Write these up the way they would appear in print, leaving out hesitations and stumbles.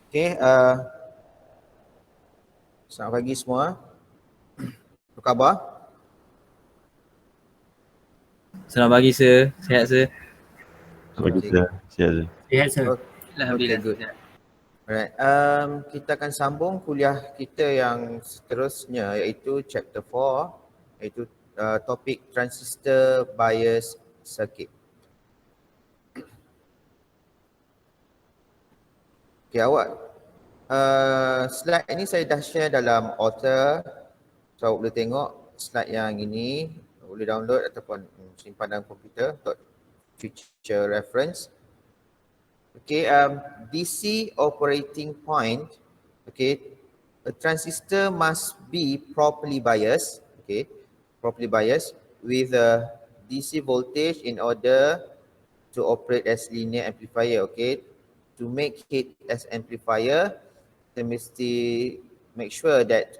Okay, selamat pagi semua. Apa khabar? Selamat pagi sir, sihat sir. Bagi Okay. saya, sihat je. Sihat sir. Okay, good. Alright, kita akan sambung kuliah kita yang seterusnya iaitu chapter 4 iaitu topik transistor bias circuit. Okay, awak slide ini saya dah share dalam author, so awak boleh tengok slide yang ini, boleh download ataupun simpan dalam komputer untuk future reference. Okay, DC operating point, okay, a transistor must be properly biased, okay, properly biased with a DC voltage in order to operate as linear amplifier, okay. To make it as amplifier, kita mesti make sure that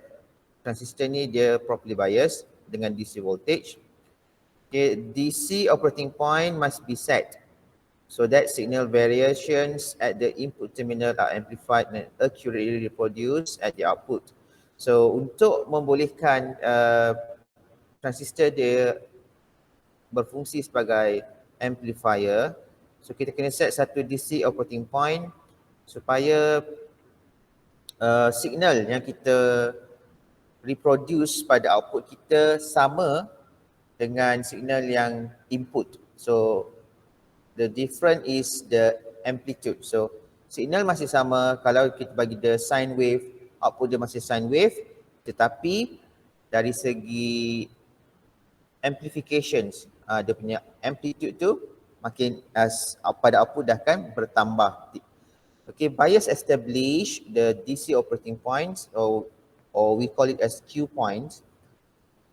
transistor ni dia properly biased dengan DC voltage. Okay, DC operating point must be set so that signal variations at the input terminal are amplified and accurately reproduced at the output. So untuk membolehkan transistor dia berfungsi sebagai amplifier, so kita kena set satu DC operating point supaya signal yang kita reproduce pada output kita sama dengan signal yang input. So the difference is the amplitude. So signal masih sama kalau kita bagi dia sine wave, output dia masih sine wave, tetapi dari segi amplifications, dia punya amplitude tu makin pada output dah kan bertambah. Okay, bias establish the DC operating points or we call it as Q points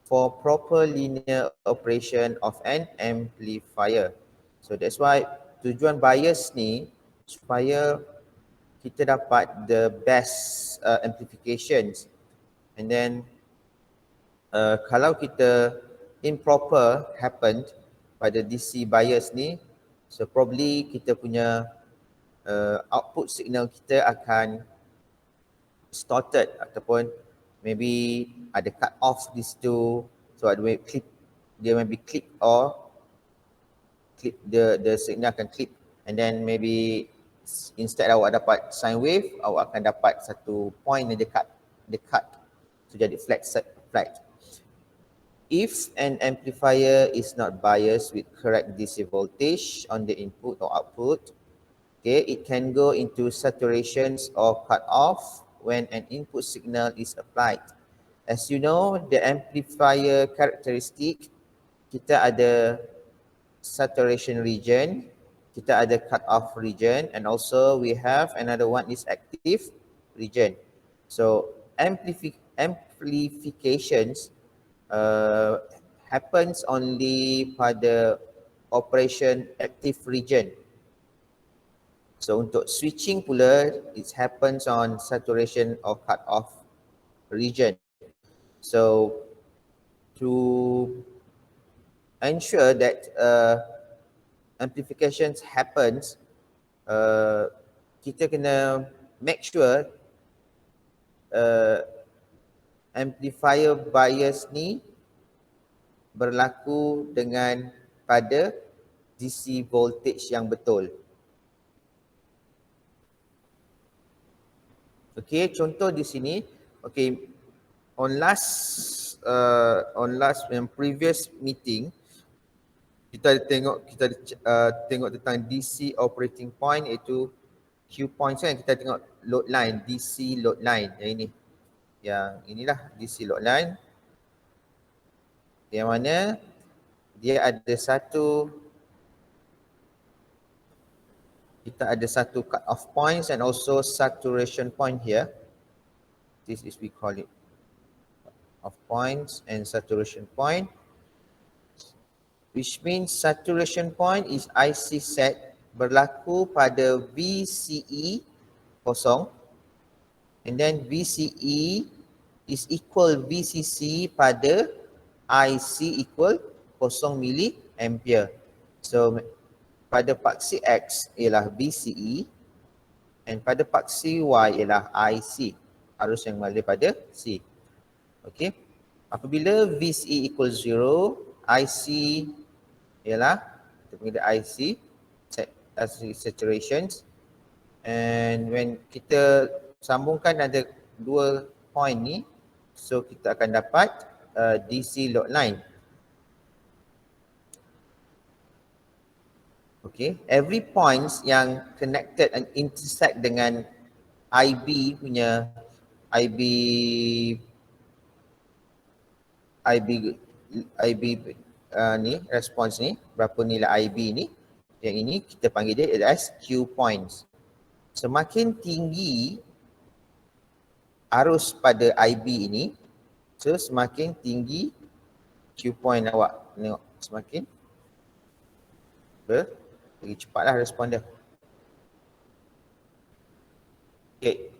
for proper linear operation of an amplifier. So that's why tujuan bias ni supaya kita dapat the best amplifications. And then kalau kita improper happened pada DC bias ni, so probably kita punya output signal kita akan distorted ataupun maybe ada cut off di situ, so ada clip, dia maybe clip or clip, the signal akan clip, and then maybe instead awak dapat sine wave, awak akan dapat satu point yang dekat, so jadi flat. If an amplifier is not biased with correct DC voltage on the input or output, okay, it can go into saturations or cut off when an input signal is applied. As you know, the amplifier characteristic, kita ada saturation region, kita ada cut off region, and also we have another one is active region. So amplifications happens only pada operation active region. So untuk switching pula, it happens on saturation or cut off region. So to ensure that amplifications happens, kita kena make sure amplifier bias ni berlaku dengan pada DC voltage yang betul. Okay, contoh di sini, okay, on last previous meeting, kita tengok tentang DC operating point, iaitu Q point kan, kita tengok load line, DC load line yang ini. Yang inilah DC load line. Yang mana dia ada satu, kita ada satu cut off points and also saturation point here. This is we call it of points and saturation point, which means saturation point is IC set berlaku pada VCE kosong, and then VCE is equal VCC pada IC equal 0 milliampere. So pada paksi X ialah VCE, And pada part CY ialah IC, arus yang mengalir pada C. Okey. Apabila VCE equals 0, IC ialah kita panggil dia IC, saturation. And when kita sambungkan ada dua point ni, so kita akan dapat DC load line. Okay, every points yang connected and intersect dengan IB punya IB ni response ni, berapa nilai IB ni, yang ini kita panggil dia as Q points. Semakin tinggi arus pada IB ini, so semakin tinggi Q point awak. Tengok semakin lagi cepatlah respon dia. Okay.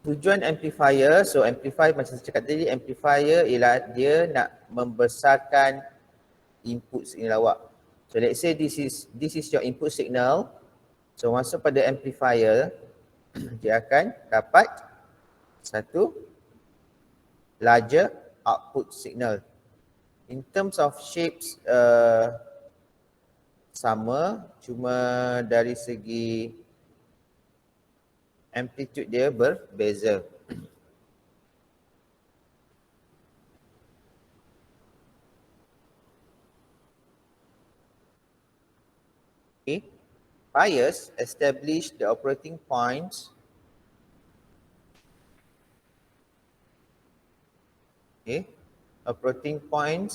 Tujuan amplifier, so amplifier macam saya cakap tadi, amplifier ialah dia nak membesarkan input signal awak. So let's say this is your input signal. So masuk pada amplifier, dia akan dapat satu larger output signal. In terms of shapes, sama, cuma dari segi amplitude dia berbeza. Okay. Bias establish the operating points. Okay. Operating points,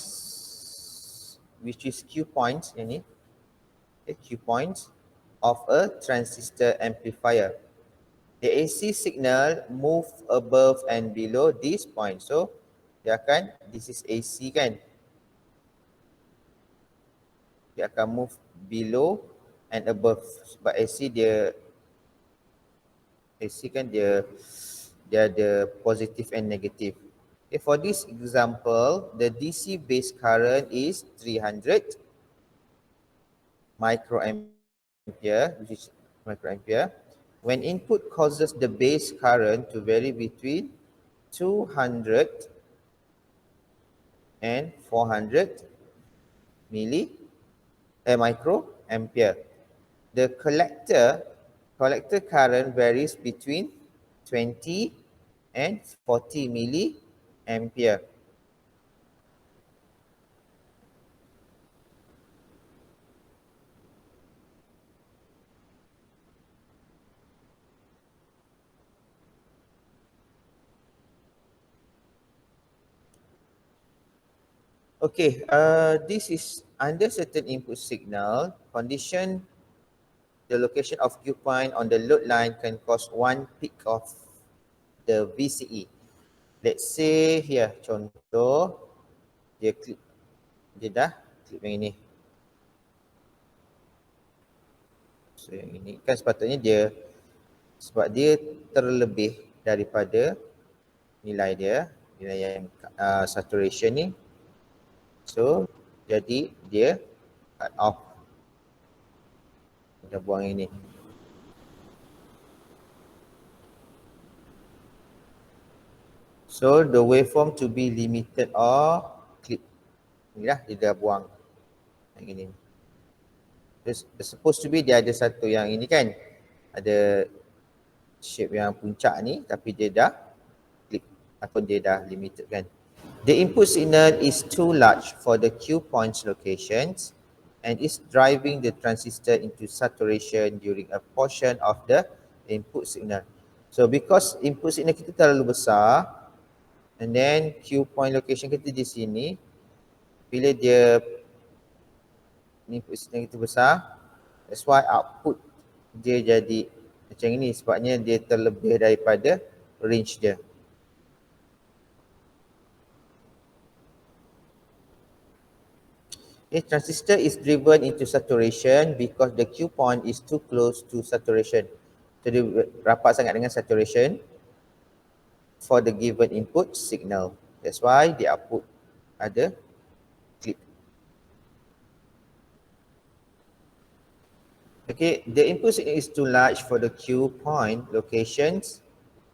which is Q points ini. Q points of a transistor amplifier. The AC signal move above and below this point. So, dia akan, this is AC kan. Dia akan move below and above. Sebab AC kan dia ada positive and negative. Okay, for this example, the DC base current is 300 microampere, which is microampere. When input causes the base current to vary between 200 and 400 microampere. The collector current varies between 20 and 40 milliampere. Okay, this is under certain input signal condition. The location of Q point on the load line can cause one peak of the VCE. Let's say here contoh dia dah klik yang ini. So yang ini kan sepatutnya dia, sebab dia terlebih daripada nilai yang saturation ni. So, jadi dia cut off. Kita buang ini. So, the waveform to be limited or clip. Inilah dia dah buang. Yang ini. There's supposed to be dia ada satu yang ini kan. Ada shape yang puncak ni tapi dia dah clip atau dia dah limited kan. The input signal is too large for the Q points locations and is driving the transistor into saturation during a portion of the input signal. So because input signal kita terlalu besar and then Q point location kita di sini, bila dia input signal kita besar, that's why output dia jadi macam ini sebabnya dia terlebih daripada range dia. A transistor is driven into saturation because the Q point is too close to saturation. So dia rapat sangat dengan saturation for the given input signal. That's why the output ada clip. Okay, the input signal is too large for the Q point locations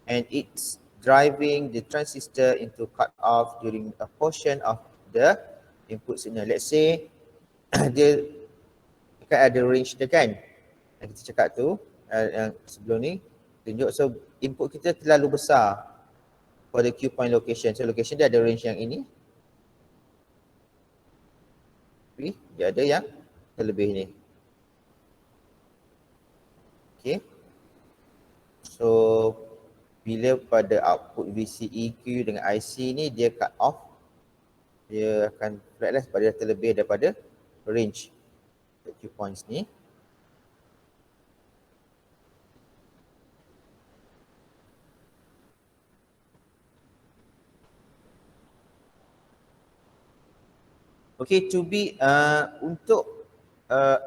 and it's driving the transistor into cut off during a portion of the input signal. Let's say dia kan ada range dia kan, yang kita cakap tu, yang sebelum ni tunjuk. So input kita terlalu besar for the Q point location. So location dia ada range yang ini, tapi dia ada yang terlebih ni. Okay, so bila pada output VCEQ dengan IC ni dia cut off, dia akan flatless pada terlebih daripada range Q points ni. Okay, to be untuk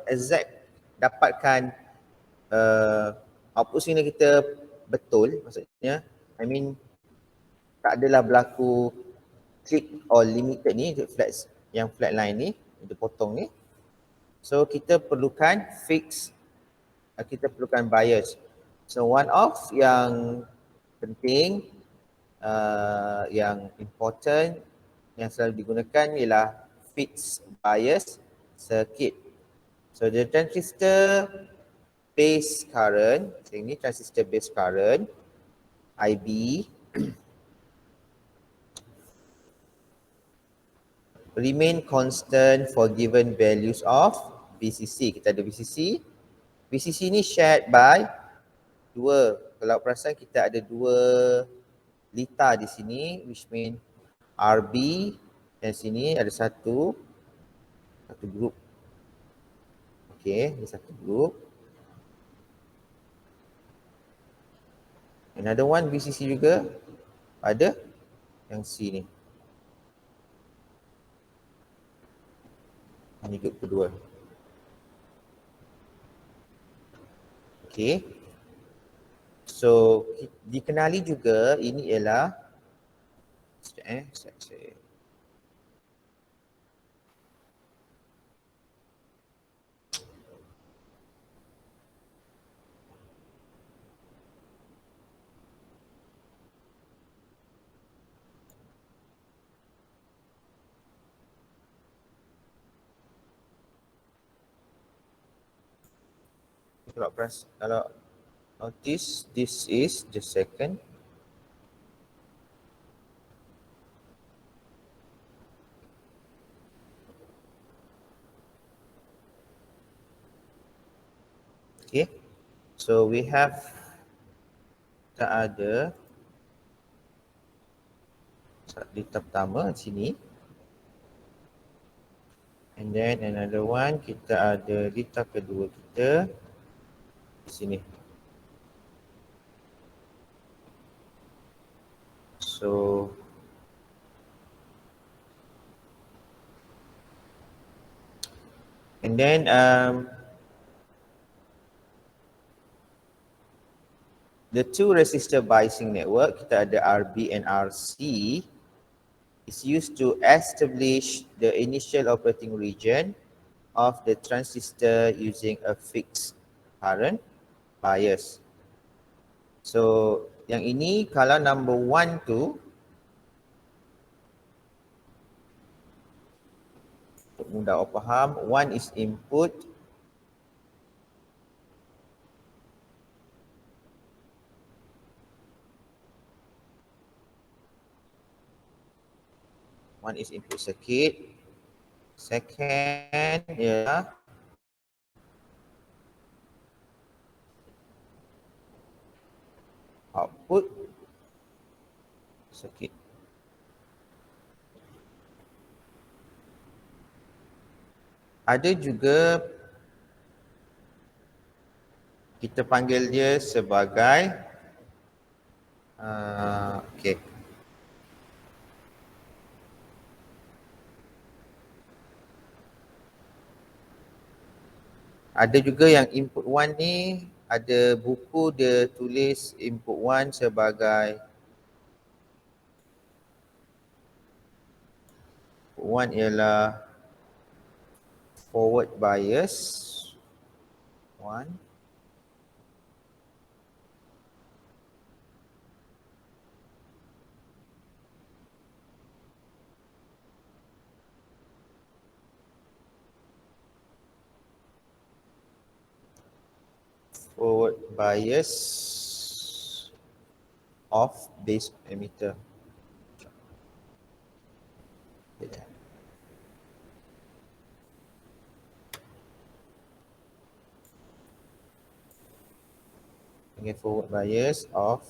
exact dapatkan output signal kita betul, maksudnya I mean tak adalah berlaku click or limited ni, yang flat line ni, dia potong ni. So kita perlukan fix, kita perlukan bias. So one of yang penting, yang important, yang selalu digunakan ialah fixed bias circuit. So the transistor base current, ini transistor base current IB remain constant for given values of VCC. Kita ada VCC. VCC ni shared by dua. Kalau perasan kita ada dua lita di sini, which mean RB, dan sini ada satu group. Okay, ini satu group. Another one VCC juga ada yang C ni. Ini group kedua. Okay. So dikenali juga ini ialah kalau notice, this is the second. Okay, so we have, kita ada lita pertama di sini, and then another one kita ada lita kedua kita di sini. So and then the two resistor biasing network, kita ada RB and RC, is used to establish the initial operating region of the transistor using a fixed current bias. So yang ini kalau number one tu, untuk mudah orang faham, one is input, one is input circuit, second ialah output circuit. Ada juga kita panggil dia sebagai okay. Ada juga yang input one ni, ada buku dia tulis input one sebagai one ialah forward bias 1. Forward bias of base emitter. Okay, forward bias of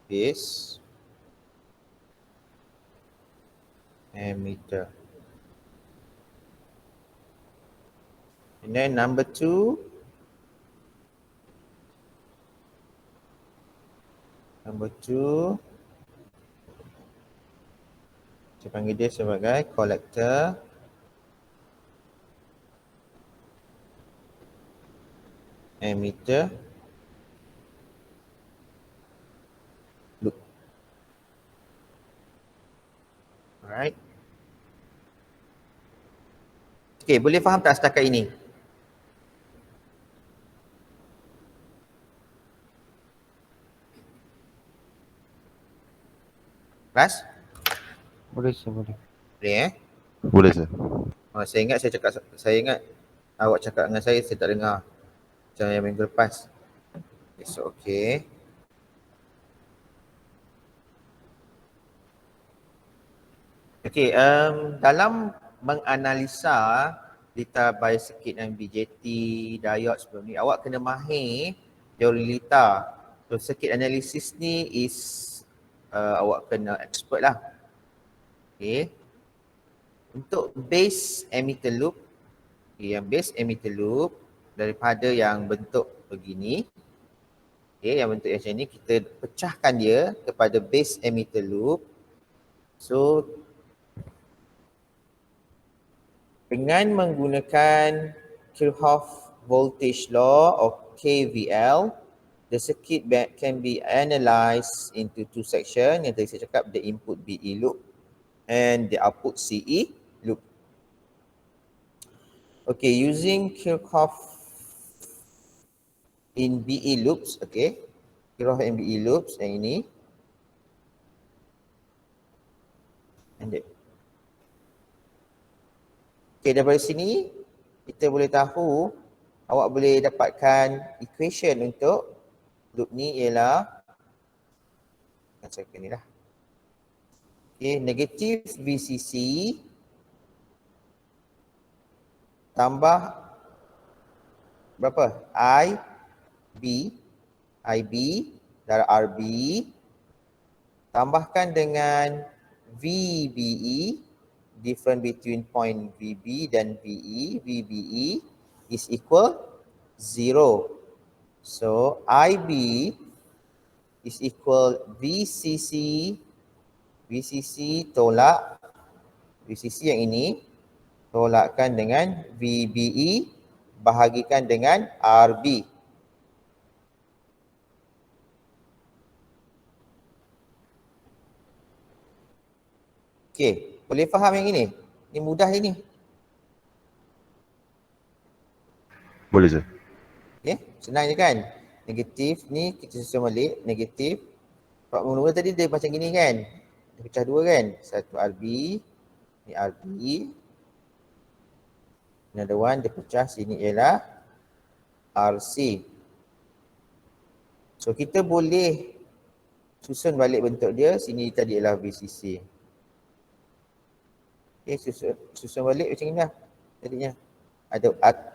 base emitter. And then number 2, saya panggil dia sebagai collector emitter loop. Alright. Okay, boleh faham tak setakat ini? Ras? Boleh sir, boleh. Boleh Boleh sir. Saya ingat awak cakap dengan saya tak dengar. Macam yang minggu lepas. Okay, so okay. Okay, dalam menganalisa data biosircuit dan BJT, diode sebelum ni, awak kena mahir teori data. So circuit analysis ni is awak kena expert lah. Okay. Untuk base emitter loop, okay, yang base emitter loop daripada yang bentuk begini, okay, yang bentuk macam ni, kita pecahkan dia kepada base emitter loop. So dengan menggunakan Kirchhoff voltage law or KVL, the circuit can be analyzed into 2 sections. Yang tadi saya cakap, the input BE loop and the output CE loop. Okay, using Kirchhoff in BE loops, okay, Kirchhoff in BE loops yang ini. And okay, daripada sini kita boleh tahu, awak boleh dapatkan equation untuk loop ni ialah macam ni lah. Okay, negatif VCC tambah berapa? IB darab RB tambahkan dengan VBE, difference between point VB dan VE. VBE is equal 0. So IB is equal VCC tolak VCC yang ini tolakkan dengan VBE bahagikan dengan RB. Okey, boleh faham yang ini? Ini mudah ini. Boleh sir. Okey, senang je kan? Negatif ni kita susun balik, negatif. Pak mula-mula tadi dia macam gini kan? Dia pecah dua kan? Satu RB, ni RB. Another one dia pecah sini ialah RC. So kita boleh susun balik bentuk dia, sini tadi ialah VCC. Okay, susun balik macam ni lah tadinya.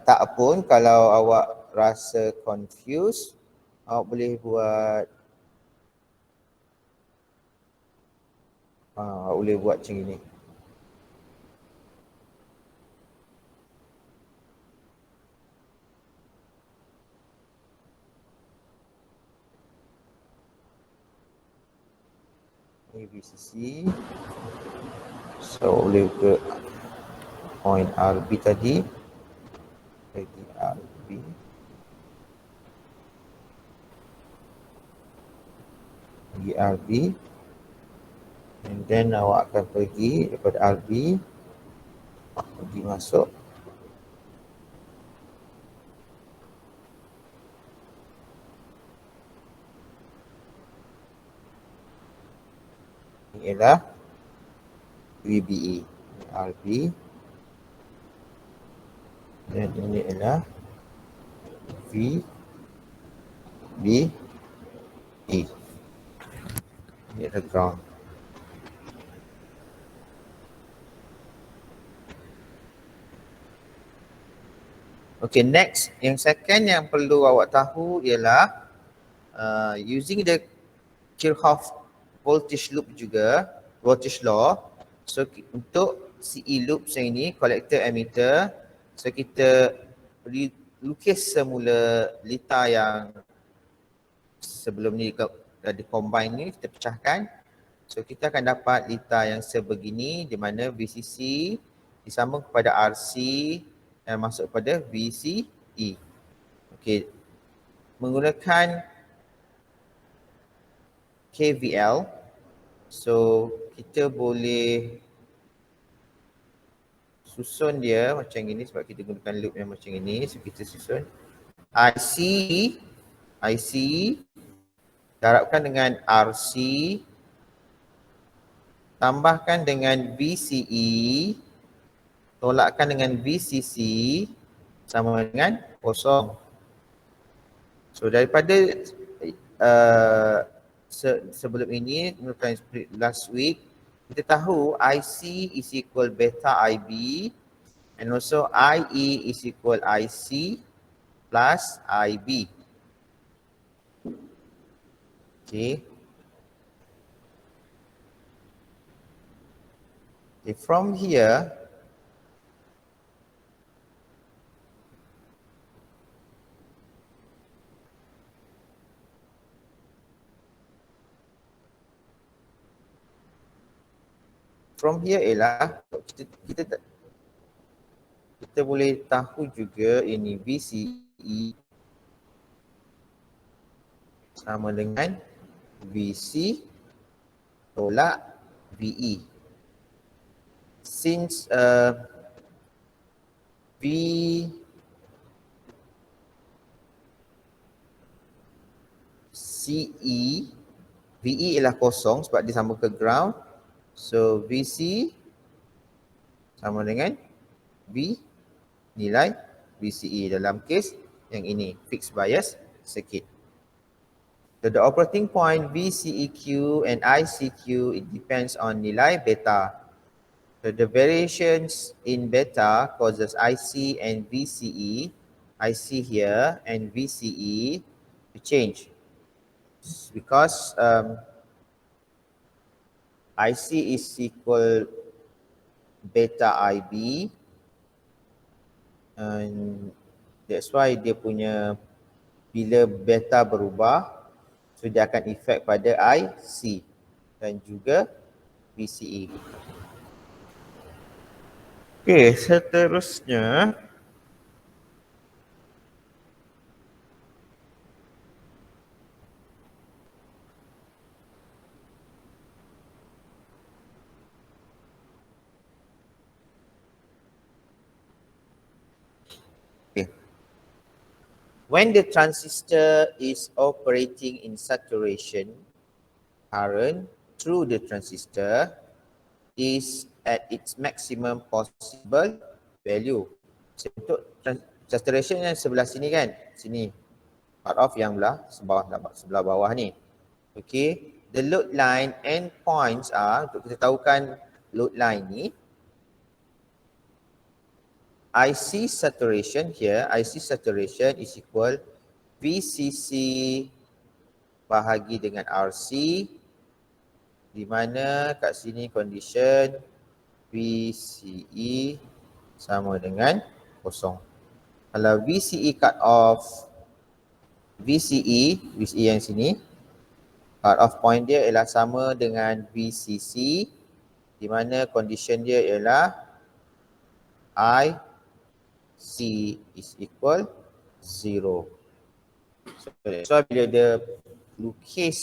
Tak pun kalau awak rasa confused, awak boleh buat macam ni. Ini VCC. So boleh ke point RB tadi. Lagi RB. Lagi RB. And then awak akan pergi daripada RB, pergi masuk. Ini ialah VBE, RB. Dan ini ialah VBE. Ini adalah ground. Okay, next, yang second yang perlu awak tahu ialah using the Kirchhoff voltage loop juga, voltage law. So untuk CE loops yang ini, collector emitter, so kita lukis semula litar yang sebelum ni di-combine ni, kita pecahkan. So kita akan dapat litar yang sebegini di mana VCC disambung kepada RC dan masuk kepada VCE. Okey. Menggunakan KVL, so kita boleh susun dia macam ini sebab kita gunakan loop yang macam ini. So kita susun IC darabkan dengan RC, tambahkan dengan VCE, tolakkan dengan VCC sama dengan kosong. So daripada sebelum ini, last week, kita tahu IC is equal beta IB and also IE is equal IC plus IB. Okay. Okay, from here, ialah kita boleh tahu juga ini VCE sama dengan VC tolak VE. Since VCE VE ialah kosong sebab dia sambung ke ground. So VC sama dengan V nilai VCE dalam kes yang ini, fixed bias circuit. So the operating point VCEQ and ICQ, it depends on nilai beta. So the variations in beta causes IC and VCE, IC here and VCE to change because IC is equal beta IB and that's why dia punya bila beta berubah, so dia akan efek pada IC dan juga VCE. Okey, seterusnya when the transistor is operating in saturation, current through the transistor is at its maximum possible value. So, untuk saturation yang sebelah sini kan, sini cut off yang sebelah bawah ni. Okay, the load line end points are, untuk kita tahukan load line ni, IC saturation here, IC saturation is equal VCC bahagi dengan RC, di mana kat sini condition VCE sama dengan kosong. Kalau VCE cut off, VCE yang sini, cut off point dia ialah sama dengan VCC, di mana condition dia ialah IC is equal 0. So bila dia lukis,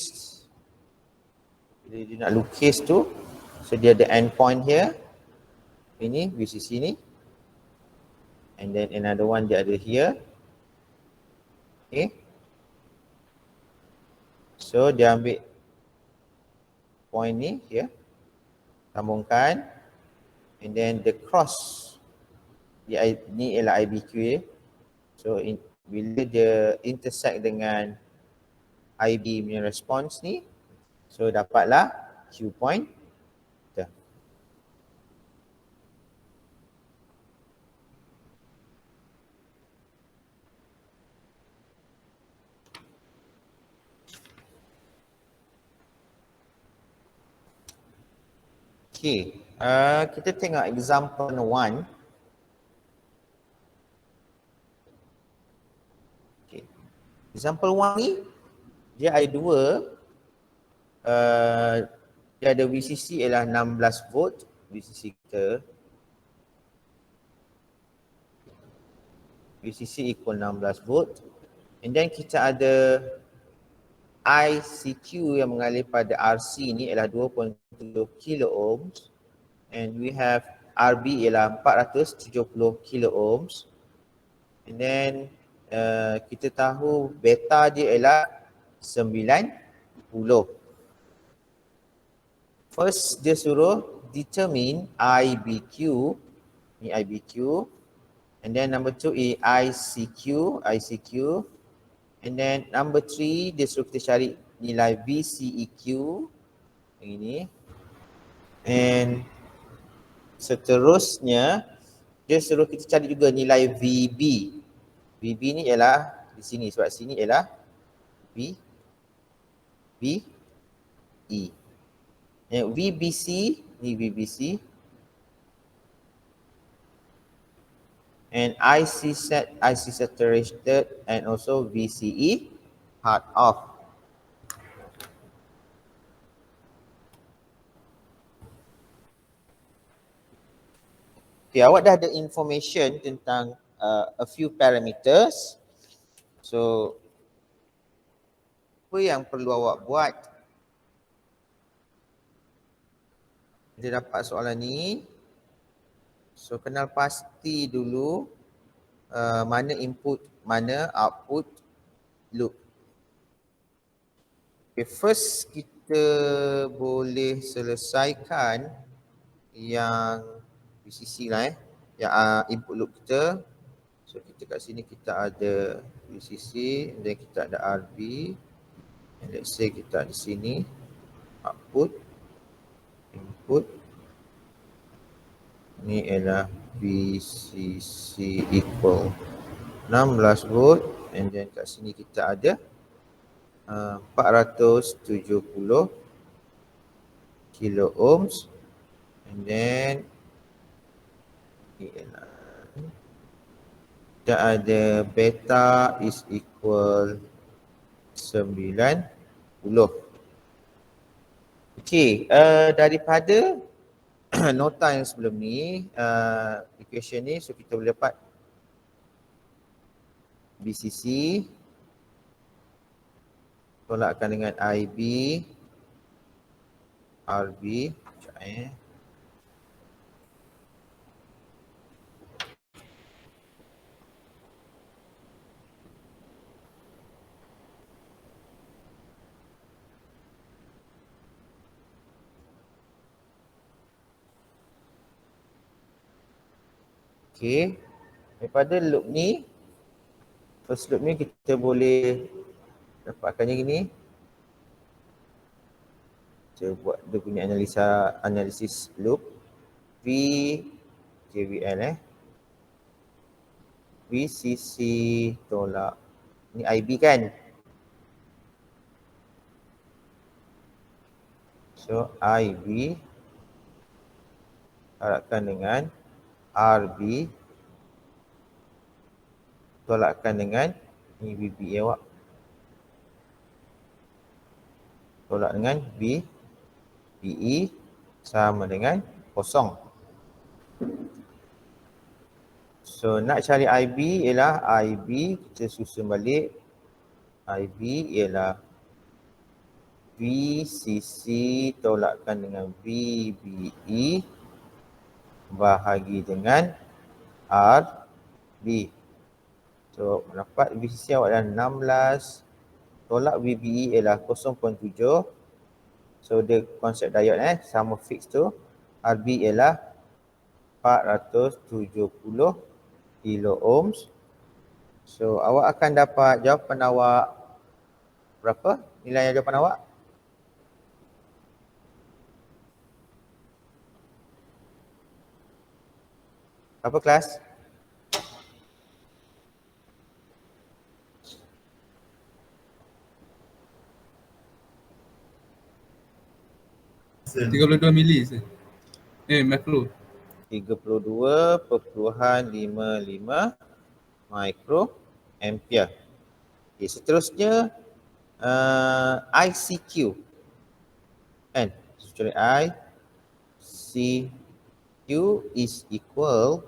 bila dia nak lukis tu, So dia ada endpoint here. Ini VCC ni. And then another one dia ada here. Okay. So dia ambil point ni here. Sambungkan. And then the cross. Ni ialah IBQ. So bila dia intersect dengan IB punya response ni, so dapatlah Q point. Okay, kita tengok example 1. Okay. Example 1 ni, dia ada dua. Dia ada VCC ialah 16 volt, VCC kita. VCC equal 16 volt. And then kita ada ICQ yang mengalir pada RC ni ialah 2.7 kilo ohms, and we have RB ialah 470 kilo ohms, and then kita tahu beta dia ialah 90. First dia suruh determine IBQ, ni IBQ, and then number 2 is ICQ. And then number 3, dia suruh kita cari nilai VCEQ yang ini. And seterusnya, dia suruh kita cari juga nilai VB. VB ni ialah di sini, sebab sini ialah VE. VBC, ni VBC. And IC saturated, and also VCE hard off. Okay, awak dah ada information tentang a few parameters. So apa yang perlu awak buat? Dia dapat soalan ni. So kenal pasti dulu mana input, mana output loop. Okay, first kita boleh selesaikan yang VCC lah yang input loop kita. So kita kat sini kita ada VCC, dan kita ada RB, and let's say kita ada sini output, input. Ni ialah VCC equal 16 volt, and then kat sini kita ada 470 kilo ohms, and then kita ada beta is equal 90. Okay, daripada nota yang sebelum ni, equation ni, so kita boleh dapat VCC tolakkan dengan IB, RB, sekejap Okay, daripada loop ni, first loop ni kita boleh dapatkannya gini. Kita buat dia punya analisis loop. V KVL VCC tolak, ni IB kan. So IB tolakkan dengan RB tolakkan dengan ni VB awak. Tolak dengan BE sama dengan kosong. So nak cari IB ialah IB, kita susun balik. IB ialah VCC tolakkan dengan VBE bahagi dengan RB. So dapat VCC awak adalah 16, tolak VBE ialah 0.7. So dia konsep diod sama fix tu. RB ialah 470 kilo ohms. So awak akan dapat jawapan awak berapa? Nilai jawapan awak? Apa kelas? Sir. 32 mili sir. Makro. 32.55 mikroampere. Okay, seterusnya ICQ. Kan? Seterusnya ICQ is equal.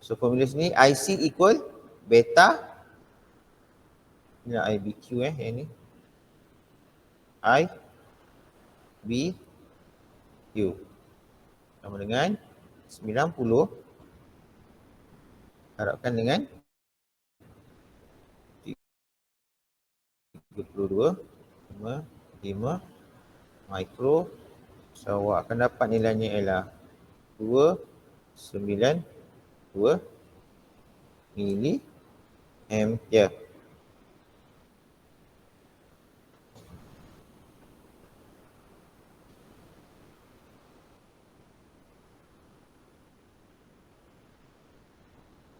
So formula sini IC equal beta. Ini lah IBQ yang ni. IBQ sama dengan 90 harapkan dengan 32.5 mikro. So awak akan dapat nilainya ialah 292 mili ampere.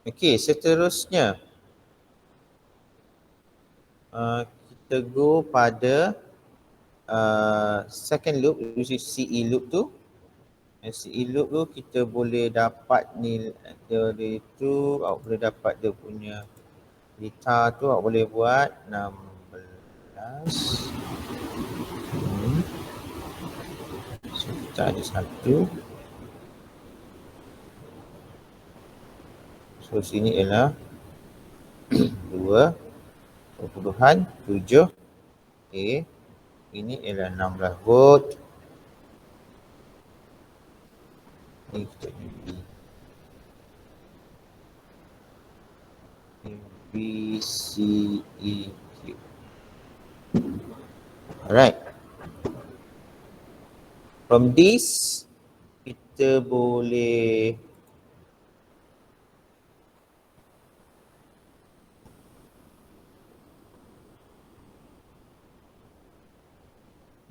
Okey, seterusnya kita go pada second loop, which is CE loop tu. CE loop tu kita boleh dapat nilai dia tu, awak boleh dapat dia punya beta tu, awak boleh buat 16. So kita ada 1. So sini ialah 2.7. Okay. Ini ialah 16 volt. Ini kita VCEQ. Alright. From this kita boleh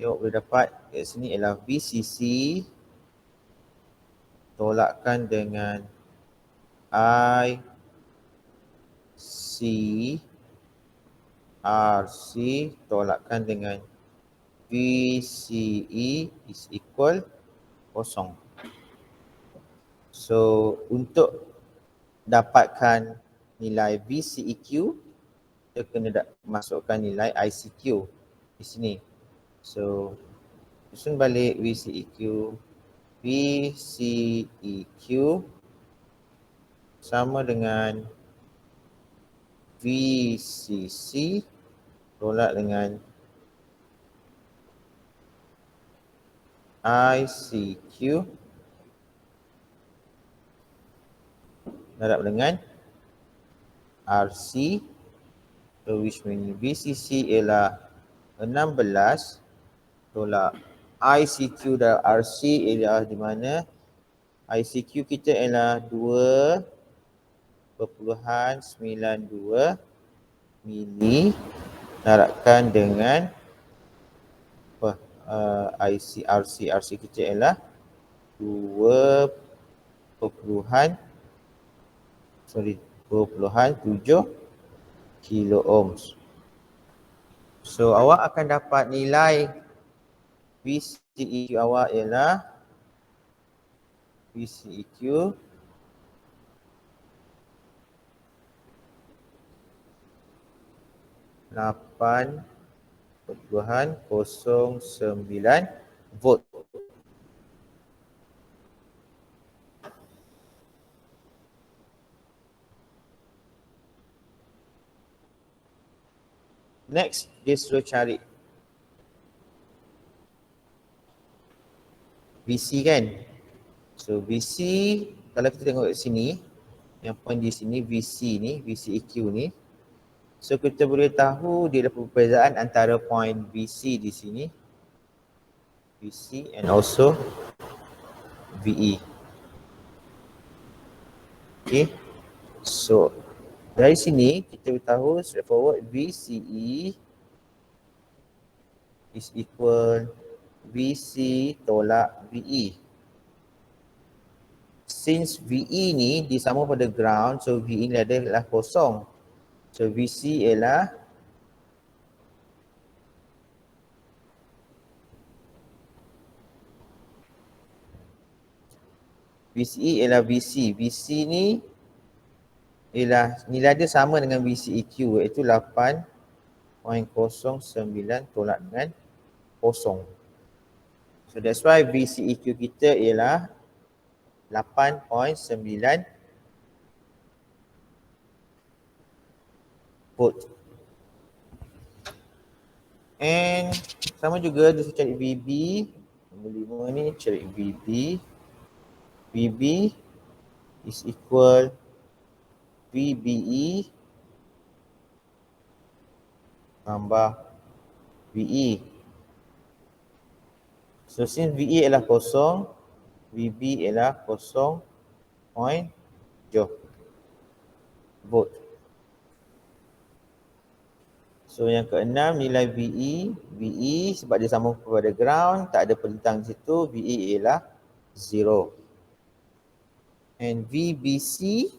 awak boleh dapat kat sini ialah VCC tolakkan dengan ICRC tolakkan dengan VCE is equal kosong. So untuk dapatkan nilai VCEQ kita kena masukkan nilai ICQ di sini. So susun balik VCEQ sama dengan VCC tolak dengan ICQ darab dengan RC, so which means VCC ialah 16 tolak ICQ dan RC ialah di mana ICQ kita ialah 2.92 mili darabkan dengan RC kita ialah 2.7 kilo ohms. So awak akan dapat nilai VCEQ awak ialah VCEQ lapan 0.09 volt. Next, dia suruh cari BC kan. So BC, kalau kita tengok kat sini, yang point di sini VC ni, VCEQ ni. So kita boleh tahu dia ada perbezaan antara point BC di sini, BC and also VE. Okay. So dari sini kita tahu straightforward VCE is equal VC tolak VE. Since VE ni disambung pada ground, so VE ni adalah kosong. So VC ialah VCE ialah VC. VC ni ialah nilai dia sama dengan VCEQ iaitu 8.09 tolak dengan kosong. So that's why VCEQ kita ialah 8.9 volt. And sama juga dia cari VB, nombor 5 ni cari VB. VB is equal VBE tambah VE. So since VE ialah kosong, VB ialah 0.0 volt. So yang keenam nilai VE sebab dia sambung kepada ground, tak ada pelintang di situ, VE ialah 0. And VBC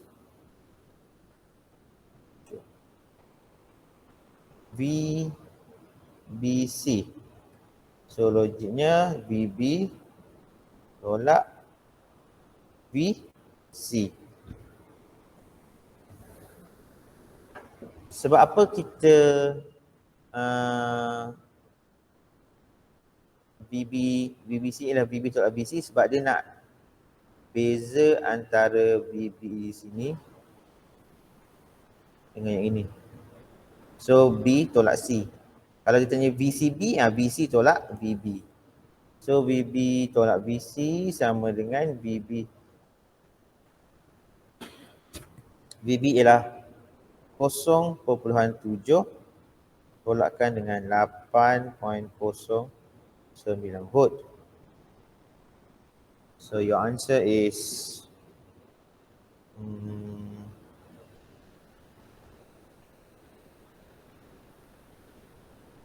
so logiknya VB tolak VC. Sebab apa kita VBC ialah VB tolak VC? Sebab dia nak beza antara VB di sini dengan yang ini. So B tolak C. Kalau ditanya VCB, VC tolak VB. So VB tolak VC sama dengan VB. VB ialah 0.7 tolakkan dengan 8.09 volt. So your answer is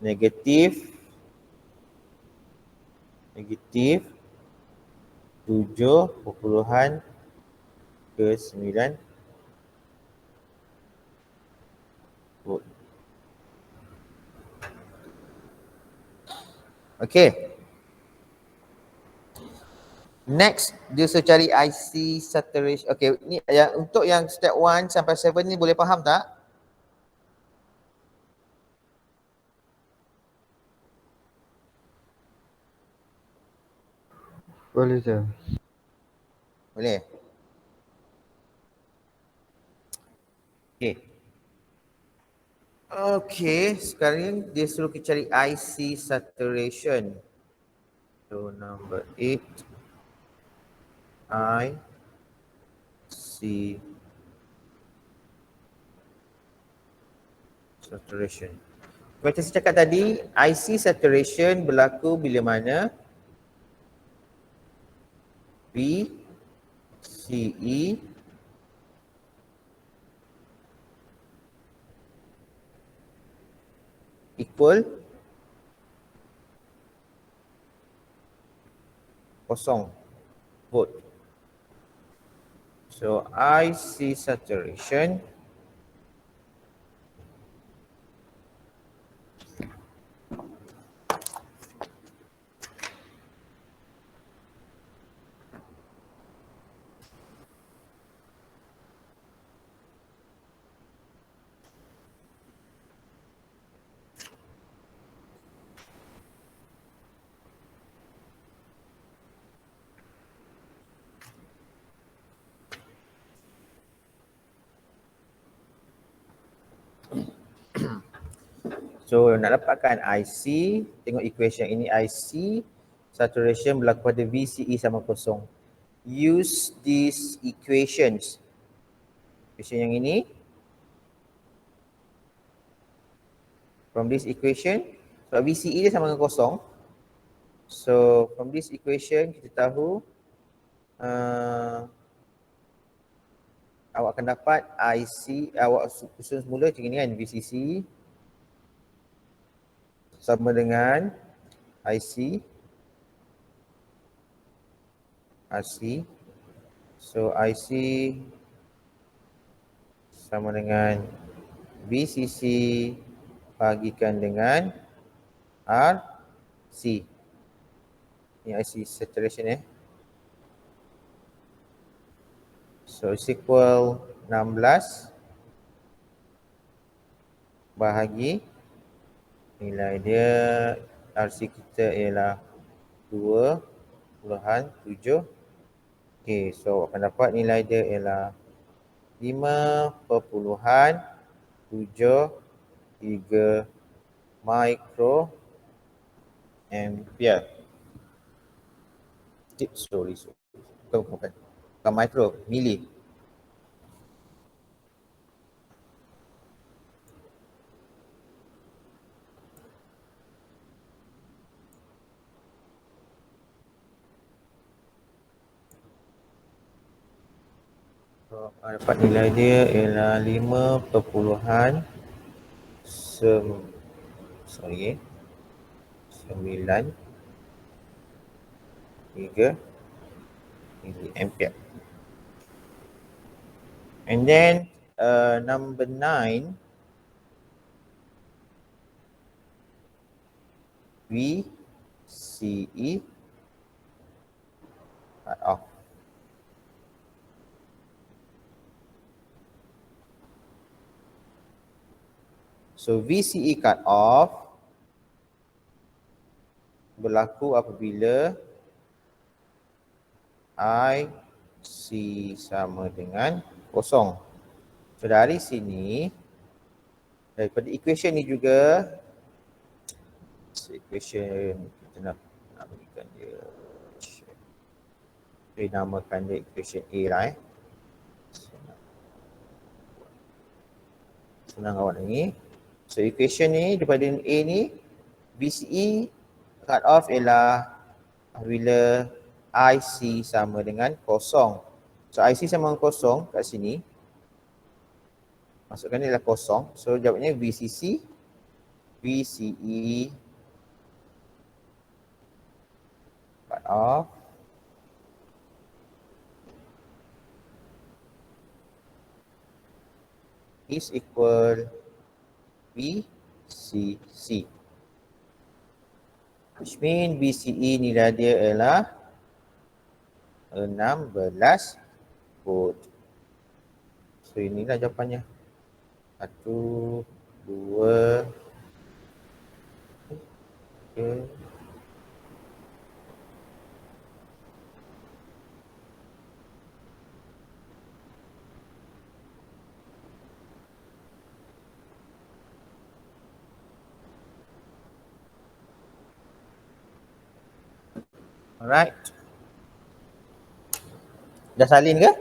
negatif 7.9 volt. Okay. Next, dia suruh cari IC saturation. Okay, ni yang untuk yang step 1 sampai 7 ni boleh faham tak? Boleh sir. Boleh. Okay. Okay, sekarang dia suruh kita cari IC saturation. So number 8. IC saturation. Macam saya cakap tadi, IC saturation berlaku bila mana VCE equal kosong volt. So IC saturation so nak dapatkan IC, tengok equation ini IC. saturation berlaku pada VCE sama kosong. Use these equations. Equation yang ini. From this equation, sebab VCE dia sama dengan kosong. So from this equation kita tahu awak akan dapat IC, awak susun semula macam ni kan, VCC sama dengan IC, RC. So IC sama dengan VCC bahagikan dengan RC. Ni IC saturation So it's equal 16 bahagi nilai dia RC kita ialah 2.7. Okay, so akan dapat nilai dia ialah 5.73 microampere. Sorry. Bukan micro, milli. So, dapat nilai dia ialah 5.93 milliampere. And then number 9, VCE cut off. So VCE cut off berlaku apabila IC sama dengan kosong. So dari sini, daripada equation ni juga, equation kita nak berikan dia, kita namakan dia equation A lah senang awak ni. So equation ni daripada A ni, VCE cut off ialah apabila IC sama dengan kosong. So IC sama dengan kosong kat sini, masukkan ni ialah kosong. So jawabnya VCE cut off is equal VCC, which mean VCE nilai dia ialah 16 volt. So inilah jawapannya. 1, 2, 3. Alright. Dah salin ke?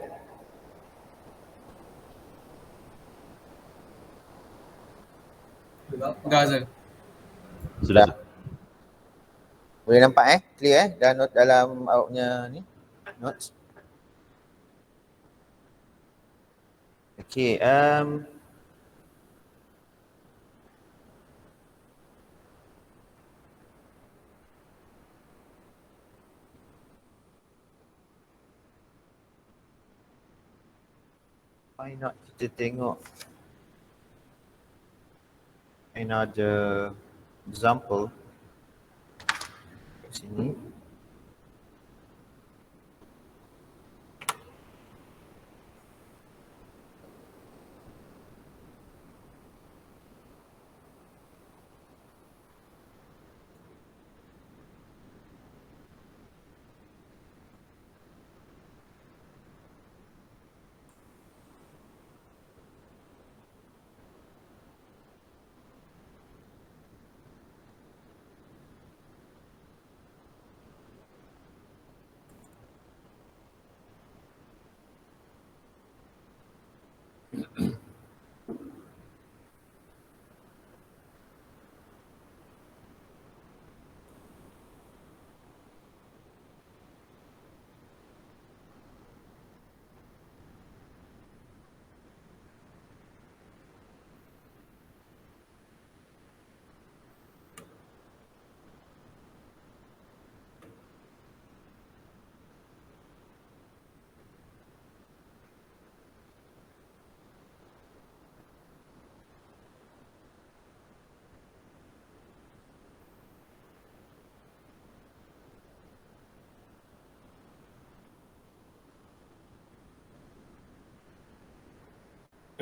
Dah Azal. Sudah. Boleh nampak clear dah note dalam awak punya ni notes. Okay, why not kita tengok another example kat sini.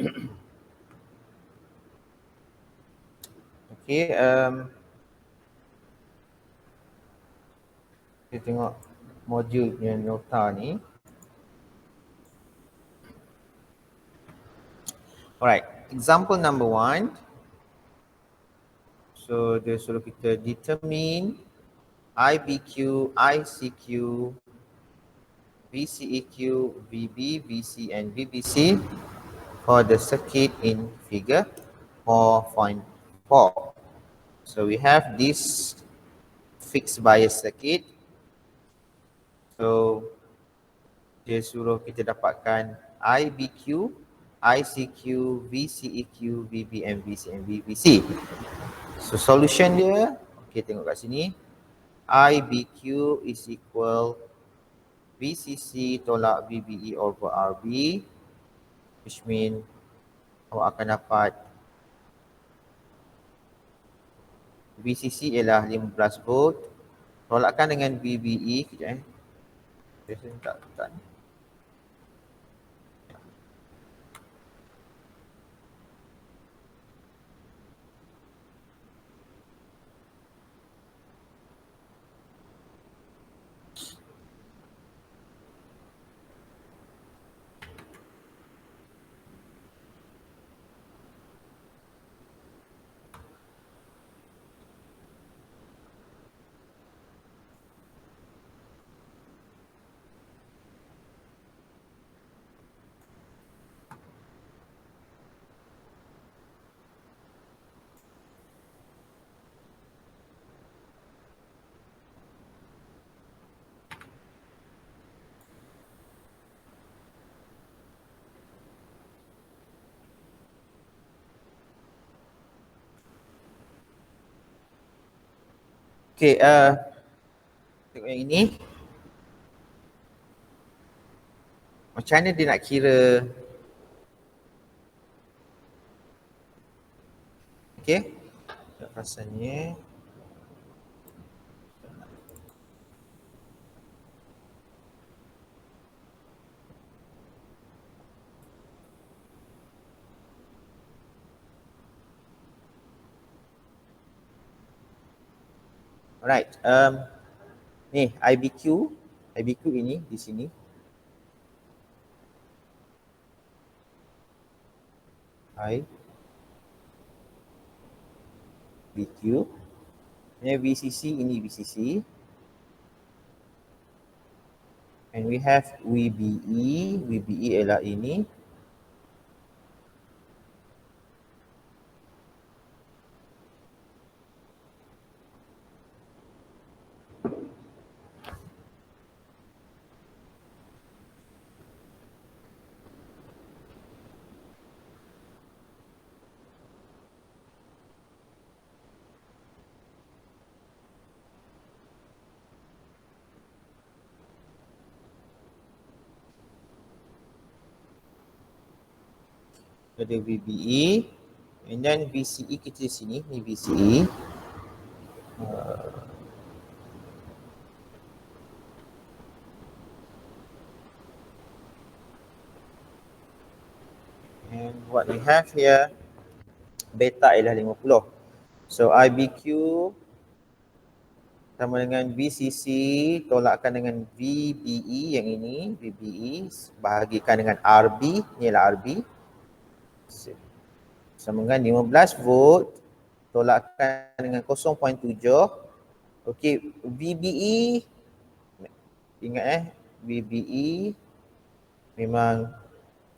Okey, kita tengok modul punya nota ni. Alright, example number 1. So dia suruh kita determine IBQ, ICQ, VCEQ, VB, VC and VBC for the circuit in figure 4.4. So we have this fixed bias circuit. So dia suruh kita dapatkan IBQ, ICQ, VCEQ, VB and VC and VBC. So solution dia, okay, tengok kat sini. IBQ is equal VCC tolak VBE over RB, which mean awak akan dapat VCC ialah 15 volt, tolakkan dengan VBE, kejap biasanya tak ni. Okay, tengok yang ini. Macam mana dia nak kira? Okay, rasanya. Alright, ni IBQ ini di sini. IBQ. Ini VCC, ini VCC. And we have VBE ialah ini. Ada VBE and then VCE kita di sini, ni VCE. And what we have here, beta ialah 50. So IBQ sama dengan VCC tolakkan dengan VBE yang ini, VBE bahagikan dengan RB, ni ialah RB. Sama dengan 15 volt tolakkan dengan 0.7. Okey, VBE ingat VBE memang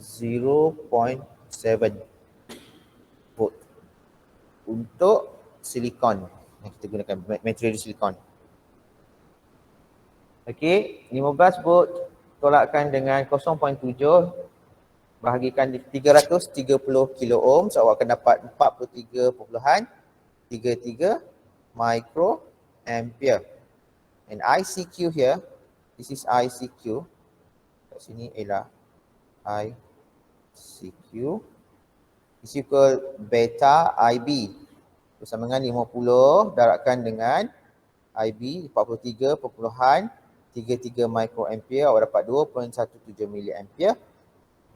0.7 volt untuk silikon yang kita gunakan, material silikon. Okey, 15 volt tolakkan dengan 0.7 bahagikan 330 kilo ohm, so awak akan dapat 43.33 micro ampere. And ICQ here, this is ICQ. Kat sini ialah ICQ is equal beta IB. Bersama dengan 50 darabkan dengan IB 43.33 microampere, awak dapat 2.17 miliampere.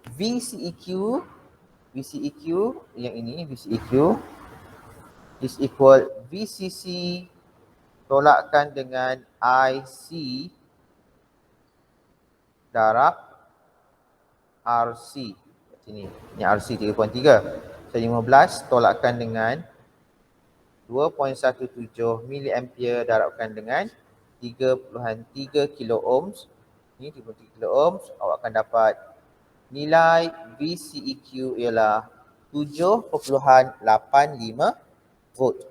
VCEQ VCEQ yang ini VCEQ is equal VCC tolakkan dengan IC darab RC. Kat sini. Ini RC 3.3. So 15 tolakkan dengan 2.17 miliampere darabkan dengan 3.3 kilo ohms. Ini 3.3 kilo ohms. Awak akan dapat nilai VCEQ ialah 7.85 volt.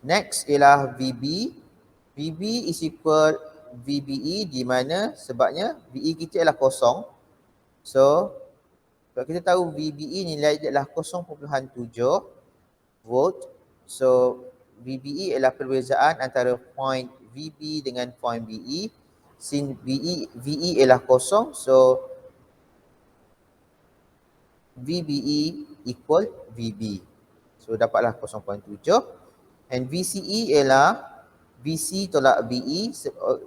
Next ialah VB. VB is equal VBE di mana sebabnya VE kita ialah kosong. So, kalau kita tahu VBE nilai dia adalah 0.7 volt. So, VBE ialah perbezaan antara point VB dengan point BE. Since VE ialah kosong, so VBE equal VB. So, dapatlah 0.7. And VCE ialah VC tolak VE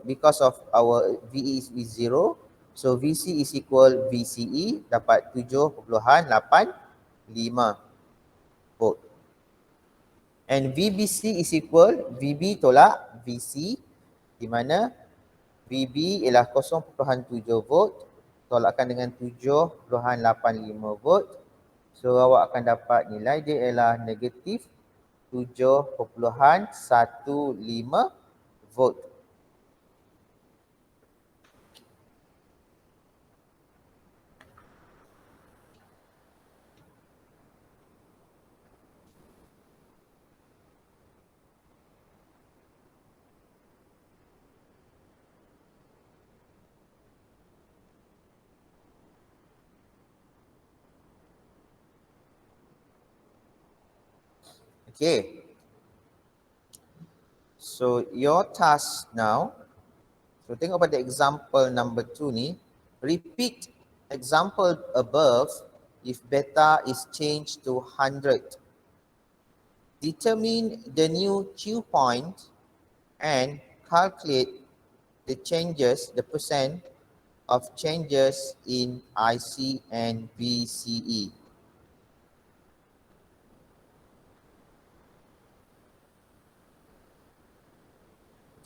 because of our VE is 0. So VC is equal VCE dapat 7.85 volt. And VBC is equal VB tolak VC di mana VB ialah 0.7 volt tolakkan dengan 7.85 volt. So awak akan dapat nilai dia ialah negatif 7.15 volt. Okay. So your task now, so tengok pada example number 2 ni, repeat example above if beta is changed to 100. Determine the new Q point and calculate the changes, the percent of changes in IC and VCE.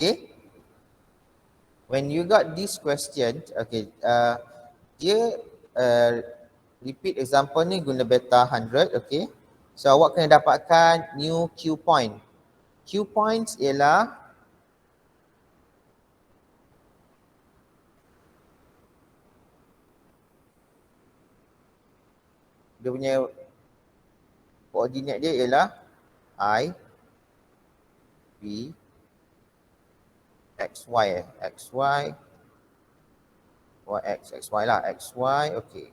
Okay. When you got this question, okay, dia repeat example ni guna beta 100, okay. So awak kena dapatkan new Q point. Q points ialah dia punya koordinat dia ialah I, B, XY XY or XY lah, XY, okay.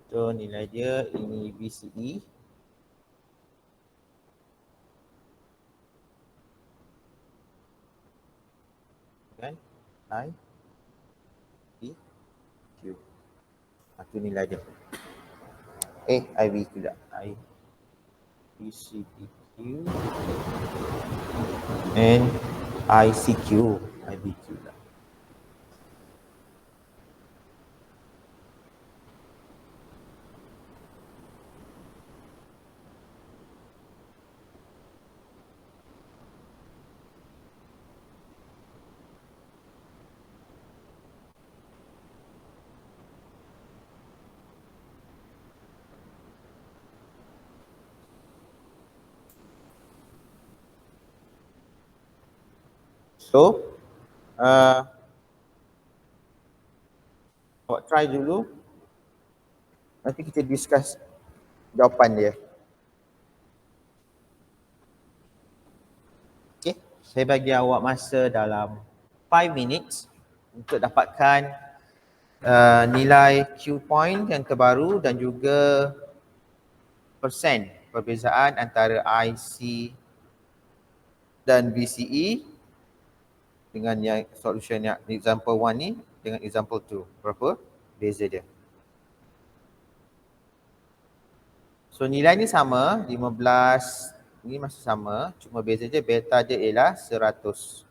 So nilai dia ini VCE. Kan? I, B, Q. Itu nilai dia. IB pula. I, B, C, D, Q and ICQ. IBQ lah. So, awak try dulu. Nanti kita discuss jawapan dia. Okay, saya bagi awak masa dalam 5 minutes untuk dapatkan nilai Q point yang terbaru dan juga persen perbezaan antara IC dan VCE dengan yang solution yang example 1 ni dengan example 2. Berapa beza dia? So nilai ni sama, 15 Ini masih sama, cuma beza je beta dia ialah 100.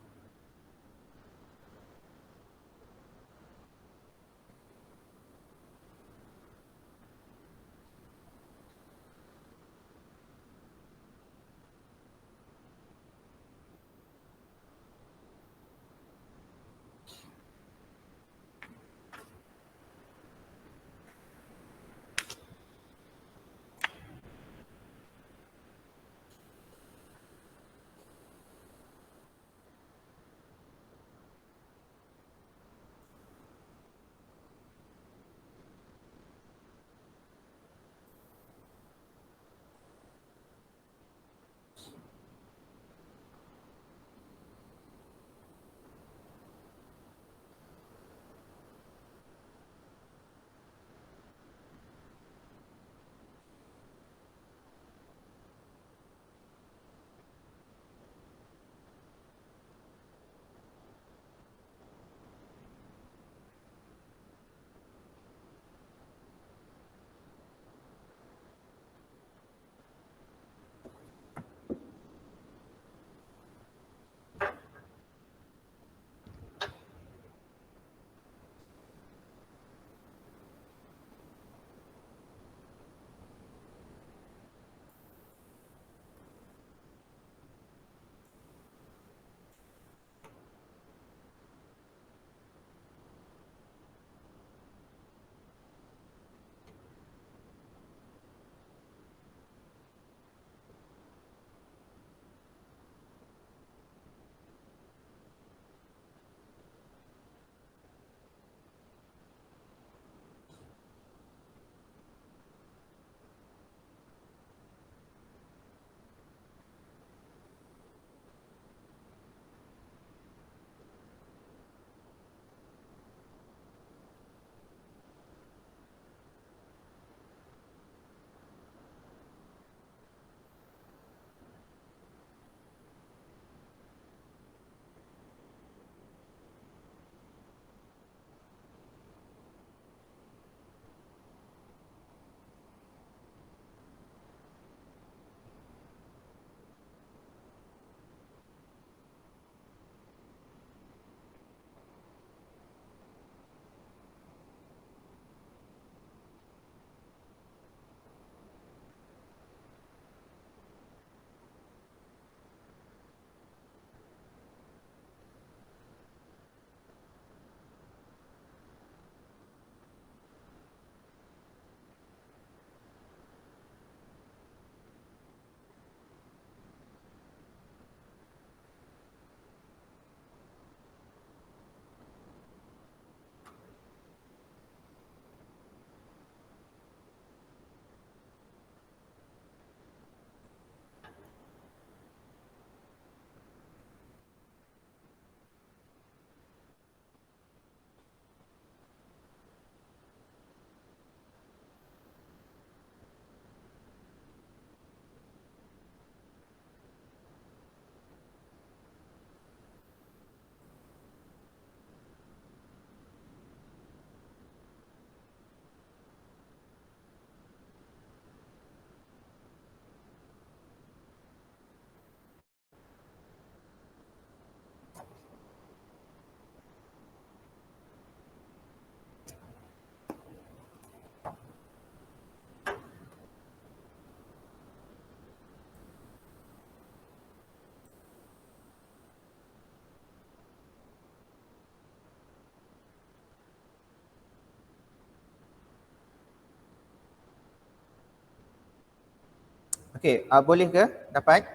Okey, boleh ke dapat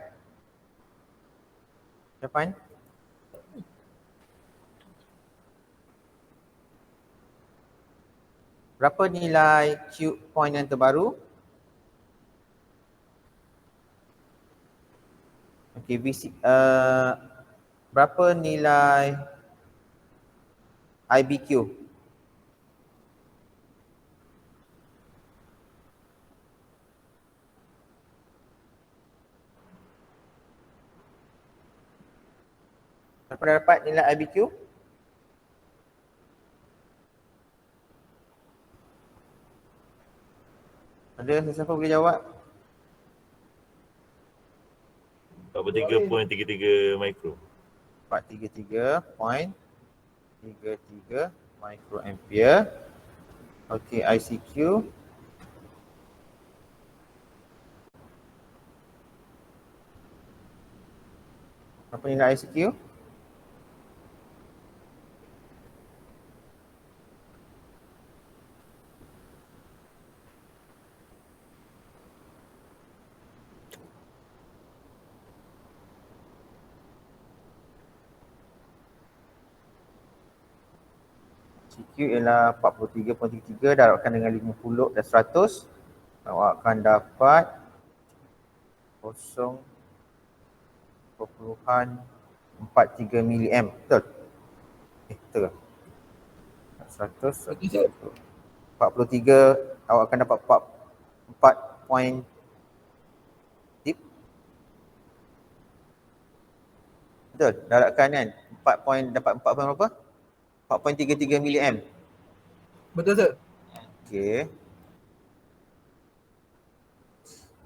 jawapan? Berapa nilai cube point yang terbaru? Okey, berapa nilai IBQ? Siapa dah dapat nilai IBQ? Ada sesiapa boleh jawab? 43.33 mikro. 433.33 microampere. Okey, ICQ. Apa nilai ICQ? ICQ ialah 43.33 darabkan dengan 50 dan 100. Awak akan dapat 0.43 miliamp. Betul? Betul ke? 100, Betul, Sir. 43, awak akan dapat 4 point tip. Betul, darabkan kan? 4 point, dapat 4 point berapa? 4.33 miliamp. Betul, Sir. Okay.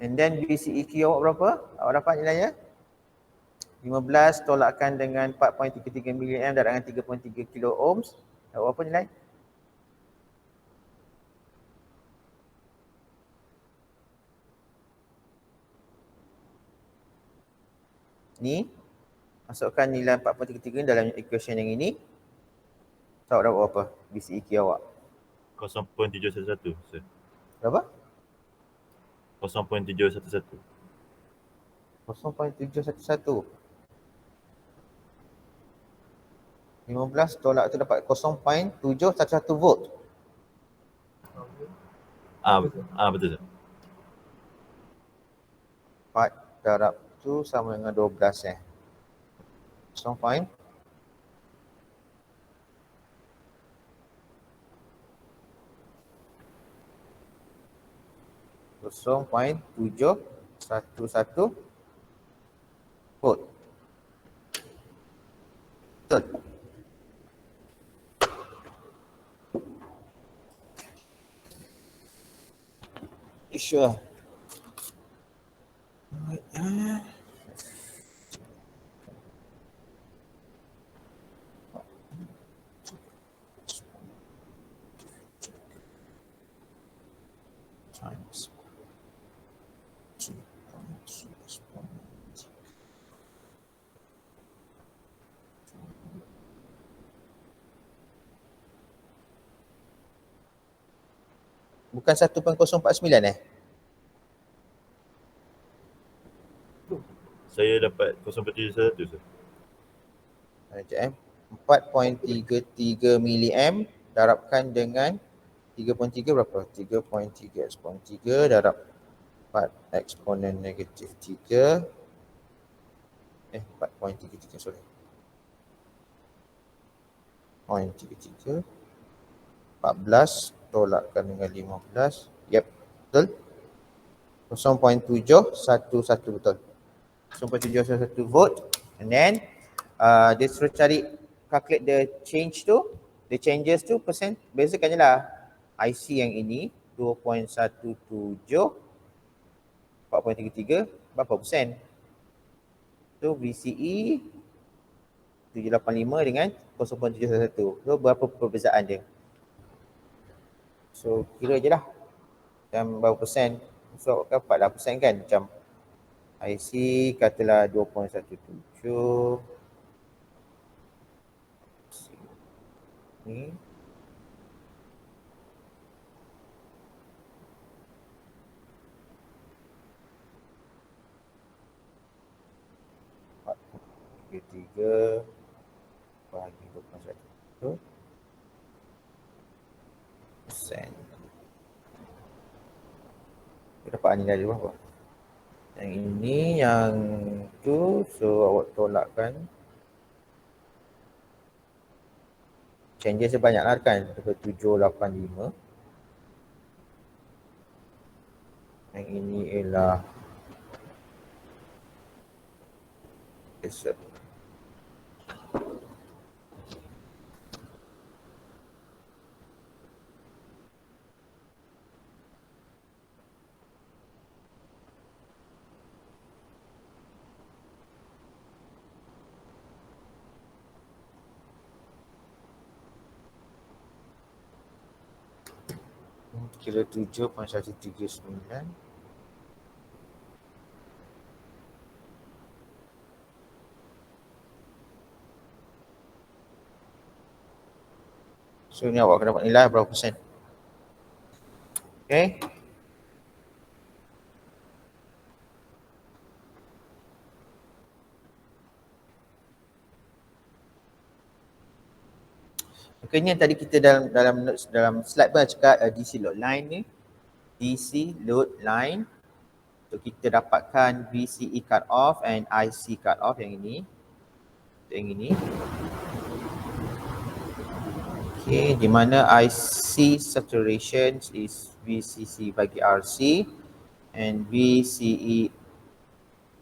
And then BCEQ awak berapa? Awak dapat nilainya? 15 tolakkan dengan 4.33 miliamp darabkan 3.3 kilo ohms. Awak berapa nilai? Ni masukkan nilai 4.33 dalam equation yang ini. So, awak dapat berapa? BCEQ awak. 0.711, sir. Berapa? 0.711. 0.711. 15 tolak tu dapat 0.711 volt. Betul, sir. 4 darab tu sama dengan 12 0. 0.711 volt. Betul. Sure. Times 2.6. Bukan 1.049 Saya dapat 0.711, sir. Sekejap 4.33 miliamp darabkan dengan 3.3 berapa? 3.3 ekspon 3 darab 4 eksponen negatif 3. 4.33 sorry. 0.33 14 tolakkan dengan 15. Yep, betul. 0.711 betul. 0.711 volt. And then dia suruh cari calculate the change tu, the changes tu persen, bezakan je lah. IC yang ini 2.17 4.33 berapa persen? So VCE 785 dengan 0.711. So berapa perbezaan dia? So kira je lah macam berapa persen. So dapat lah persen kan, macam IC katalah 2.17 ni tiga bagi 2.1 persen. Kita dapat nilai dia berapa? Yang ini, yang tu, so awak tolakkan. Changes dia banyak lah kan, 785. Yang ini ialah Kira 7.139. So ni awak akan dapat nilai berapa persen. Okay. Okay, ni yang tadi kita dalam slide pun cakap DC load line ni. DC load line. So kita dapatkan VCE cut off and IC cut off yang ini. Yang ini. Okay, di mana IC saturation is VCC bagi RC and VCE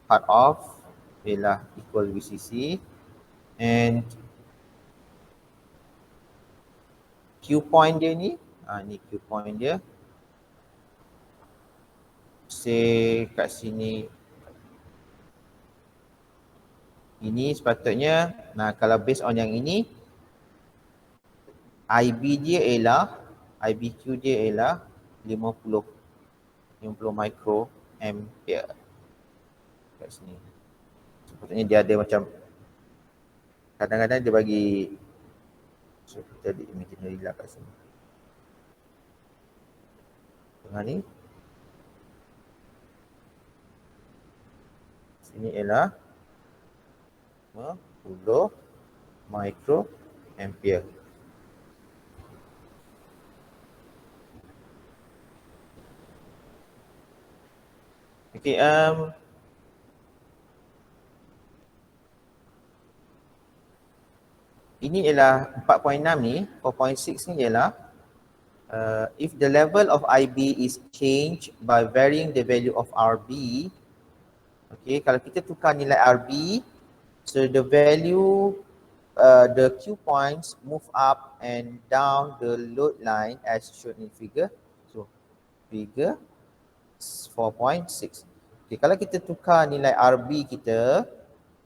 cut off ialah equal VCC and Q point dia ni, ni Q point dia. Say kat sini ini sepatutnya, kalau based on yang ini IB dia ialah, IBQ dia ialah 50 micro ampere kat sini. Sepatutnya dia ada macam, kadang-kadang dia bagi, so kita ada imaginary lah kat sini. Tengah ni sini ialah 50 micro ampere. Okay, ini ialah 4.6 ni, 4.6 ni ialah if the level of IB is changed by varying the value of RB. Okay, kalau kita tukar nilai RB, so the value, the Q points move up and down the load line as shown in figure. So, figure 4.6. Okay, kalau kita tukar nilai RB kita,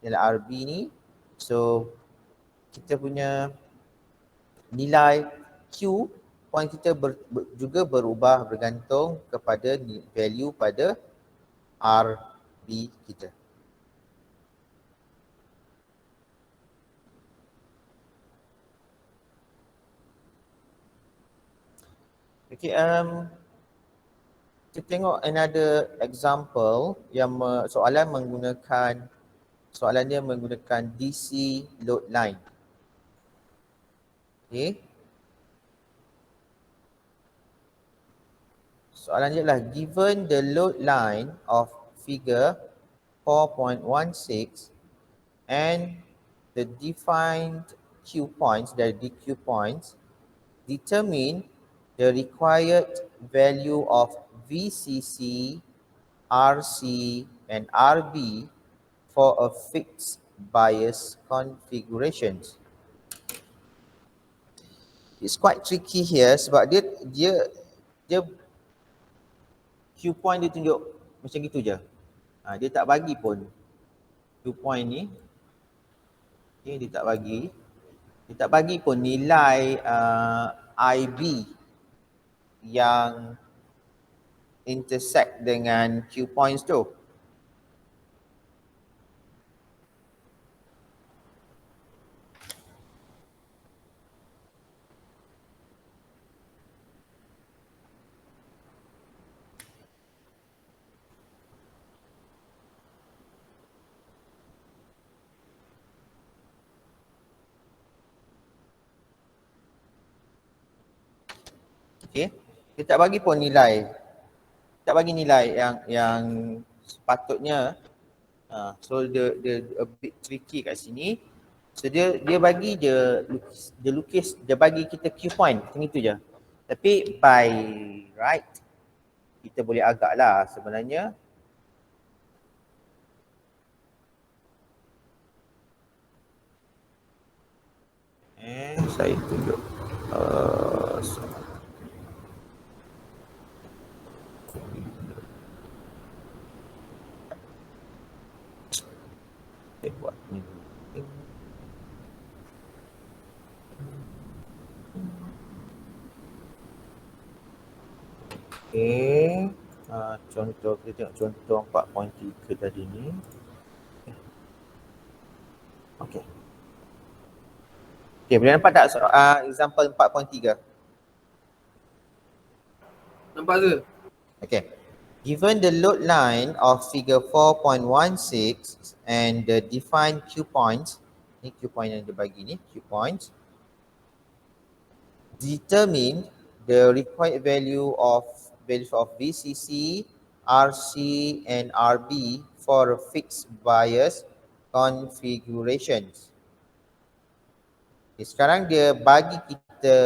nilai RB ni, so kita punya nilai Q point kita juga berubah bergantung kepada value pada RB kita. Okay, kita tengok another example yang soalan dia menggunakan DC load line. Okay. Soalan dia adalah given the load line of figure 4.16 and the defined Q points, dari DQ points, determine the required value of VCC, RC and RB for a fixed bias configurations. It's quite tricky here sebab dia Q point dia tunjuk macam gitu je. Dia tak bagi pun Q point ni. Okay, dia tak bagi pun nilai IB yang intersect dengan Q points tu. Okay, dia tak bagi pun nilai. Tak bagi nilai yang sepatutnya. So dia a bit tricky kat sini. So dia bagi dia bagi kita Q point macam itu je. Tapi by right kita boleh agak lah sebenarnya. Saya tunjuk. Buat ni. Okey. Contoh, kita tengok contoh 4.3 tadi ni. Okey. Okey, boleh nampak tak example 4.3? Nampak sir? Okay. Given the load line of figure 4.16 and the defined Q points, ni Q point yang dia bagi ni, Q points, determine the required values of VCC, RC and RB for fixed bias configurations. Okay, sekarang dia bagi kita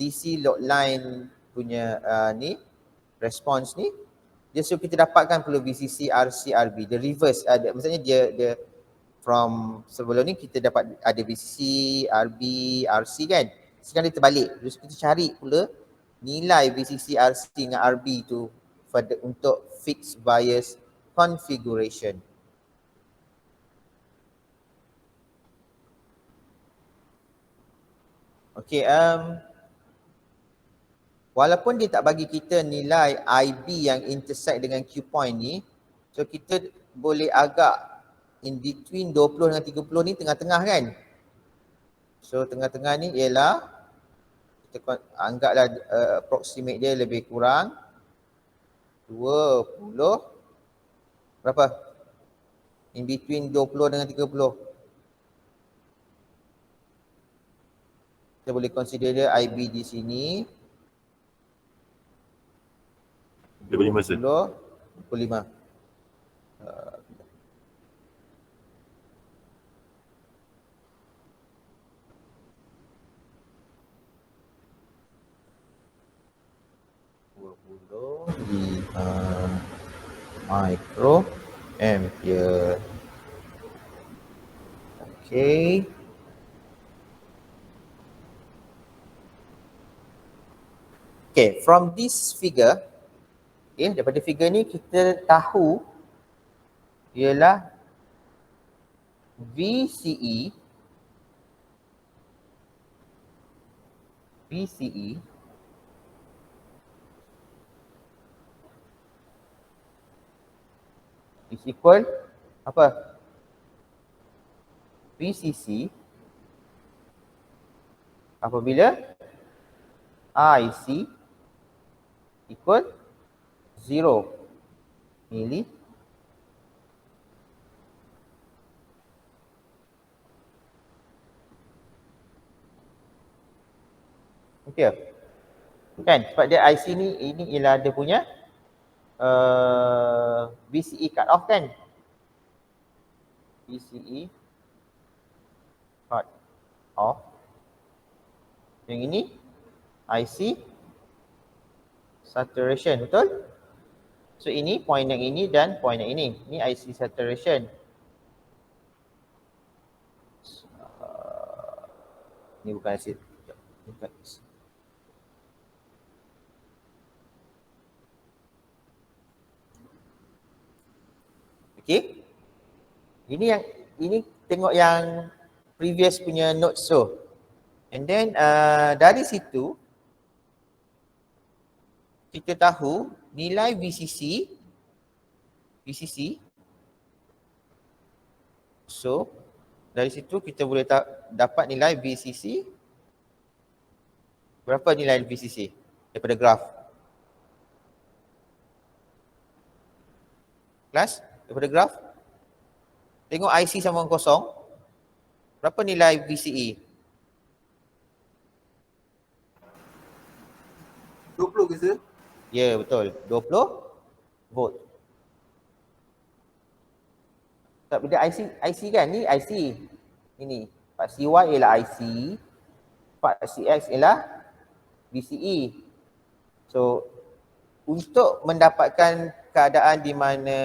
DC load line punya ni response ni, dia suruh kita dapatkan perlu VCC, RC, RB. The reverse, maksudnya dia from sebelum ni kita dapat ada VCC, RB, RC kan. Sekarang dia terbalik. Terus kita cari pula nilai VCC, RC dengan RB tu untuk fixed bias configuration. Okay, walaupun dia tak bagi kita nilai IB yang intersect dengan Q point ni, so kita boleh agak in between 20 dengan 30 ni tengah-tengah kan. So tengah-tengah ni ialah kita anggaplah approximate dia lebih kurang 20 berapa? In between 20 dengan 30. Kita boleh consider dia IB di sini 25 sir. 25. Micro ampere. Okay. Okay, from this figure, okay, daripada figure ni kita tahu ialah VCE is equal apa? VCC apabila IC equal 0 milli ampere. Kan? Sebab dia IC ni, ini ialah dia punya VCE cut off kan? VCE cut off. Yang ini IC saturation, betul? So ini point yang ini dan point yang ini. Ini IC saturation. Ini bukan IC. Bukan. Okay. Ini tengok yang previous punya notes tu. And then dari situ kita tahu nilai VCC. So dari situ kita boleh dapat nilai VCC. Berapa nilai VCC daripada graf? Kelas? Daripada graf? Tengok IC sama dengan kosong. Berapa nilai VCE? 20 ke sir? Ya, betul. 20 volt. Tak benda IC kan? Ni IC. Ini. Part CY ialah IC. Part CX ialah VCE. So, untuk mendapatkan keadaan di mana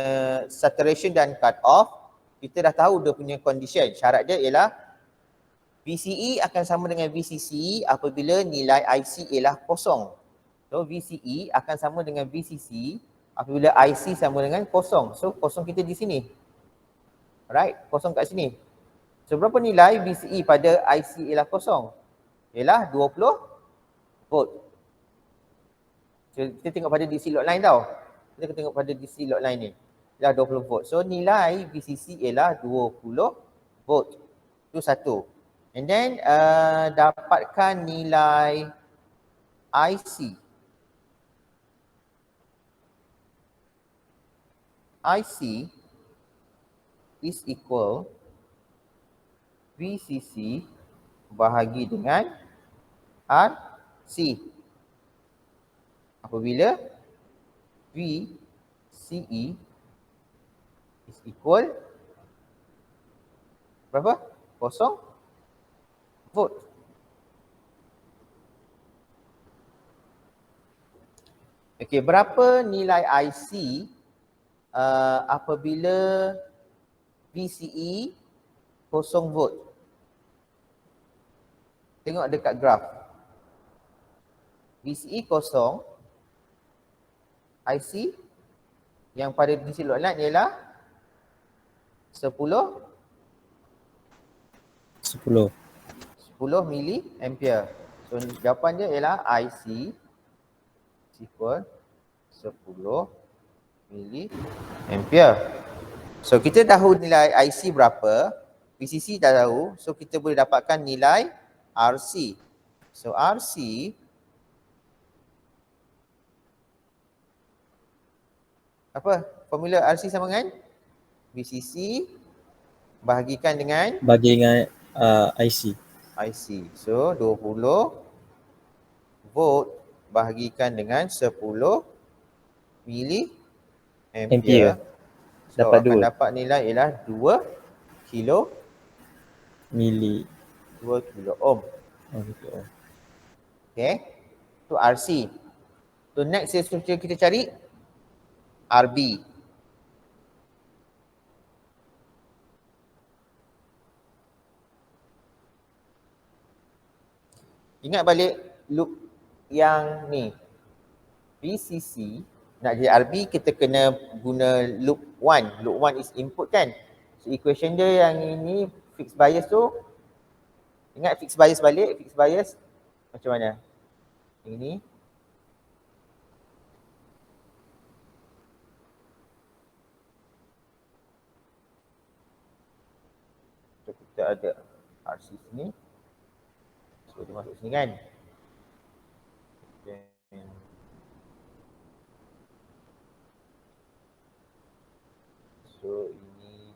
saturation dan cut off, kita dah tahu dia punya condition. Syarat dia ialah VCE akan sama dengan VCC apabila nilai IC ialah kosong. So VCE akan sama dengan VCC apabila IC sama dengan kosong. So kosong kita di sini. Alright, kosong kat sini. So berapa nilai VCE pada IC ialah kosong? Ialah 20 volt. So, kita tengok pada DC load line tau. Kita tengok pada DC load line ni. Ialah 20 volt. So nilai VCC ialah 20 volt. Itu satu. And then dapatkan nilai IC. IC is equal VCC bahagi dengan RC. Apabila VCE is equal berapa? 0 volt. Okey, berapa nilai IC apabila VCE 0 volt? Tengok dekat graf. VCE 0, IC yang pada DC load line ialah 10 mili ampere. So jawapan dia ialah IC equal 10 mili ampere. So kita tahu nilai IC berapa, VCC dah tahu, so kita boleh dapatkan nilai RC. So RC apa? Formula RC sama dengan VCC bahagikan dengan Bagi dengan IC. IC. So 20 volt bahagikan dengan 10 mili ampere. So Dapat akan 2 dapat nilai ialah 2 kilo mili. 2 kilo ohm. Okay. Tu RC. So next kita cari RB. Ingat balik loop yang ni. VCC nak jadi RB kita kena guna loop 1. Loop 1 is input kan. So equation dia yang ini fixed bias tu. Ingat fixed bias balik, fixed bias macam mana? Ini so kita ada RC sini. So dia masuk sini kan. Then so ini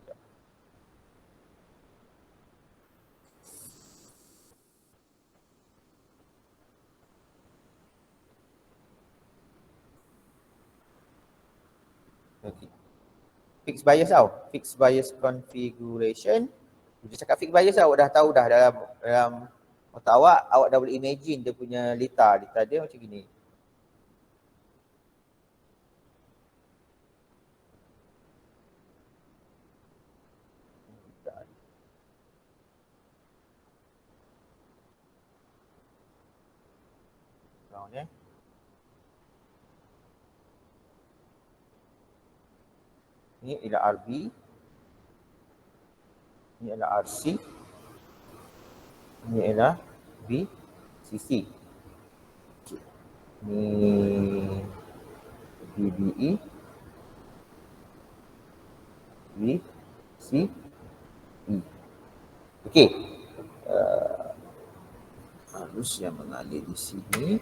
okay. Fixed bias tau. Fixed bias configuration. Dia cakap fixed bias tau, dah tahu dah dalam otak awak dah boleh imagine dia punya letar dia macam gini. Round Ini ialah RB. Ini adalah RC. Ini adalah VCC. Ini VBE. VCE. Okey. Arus yang mengalir di sini.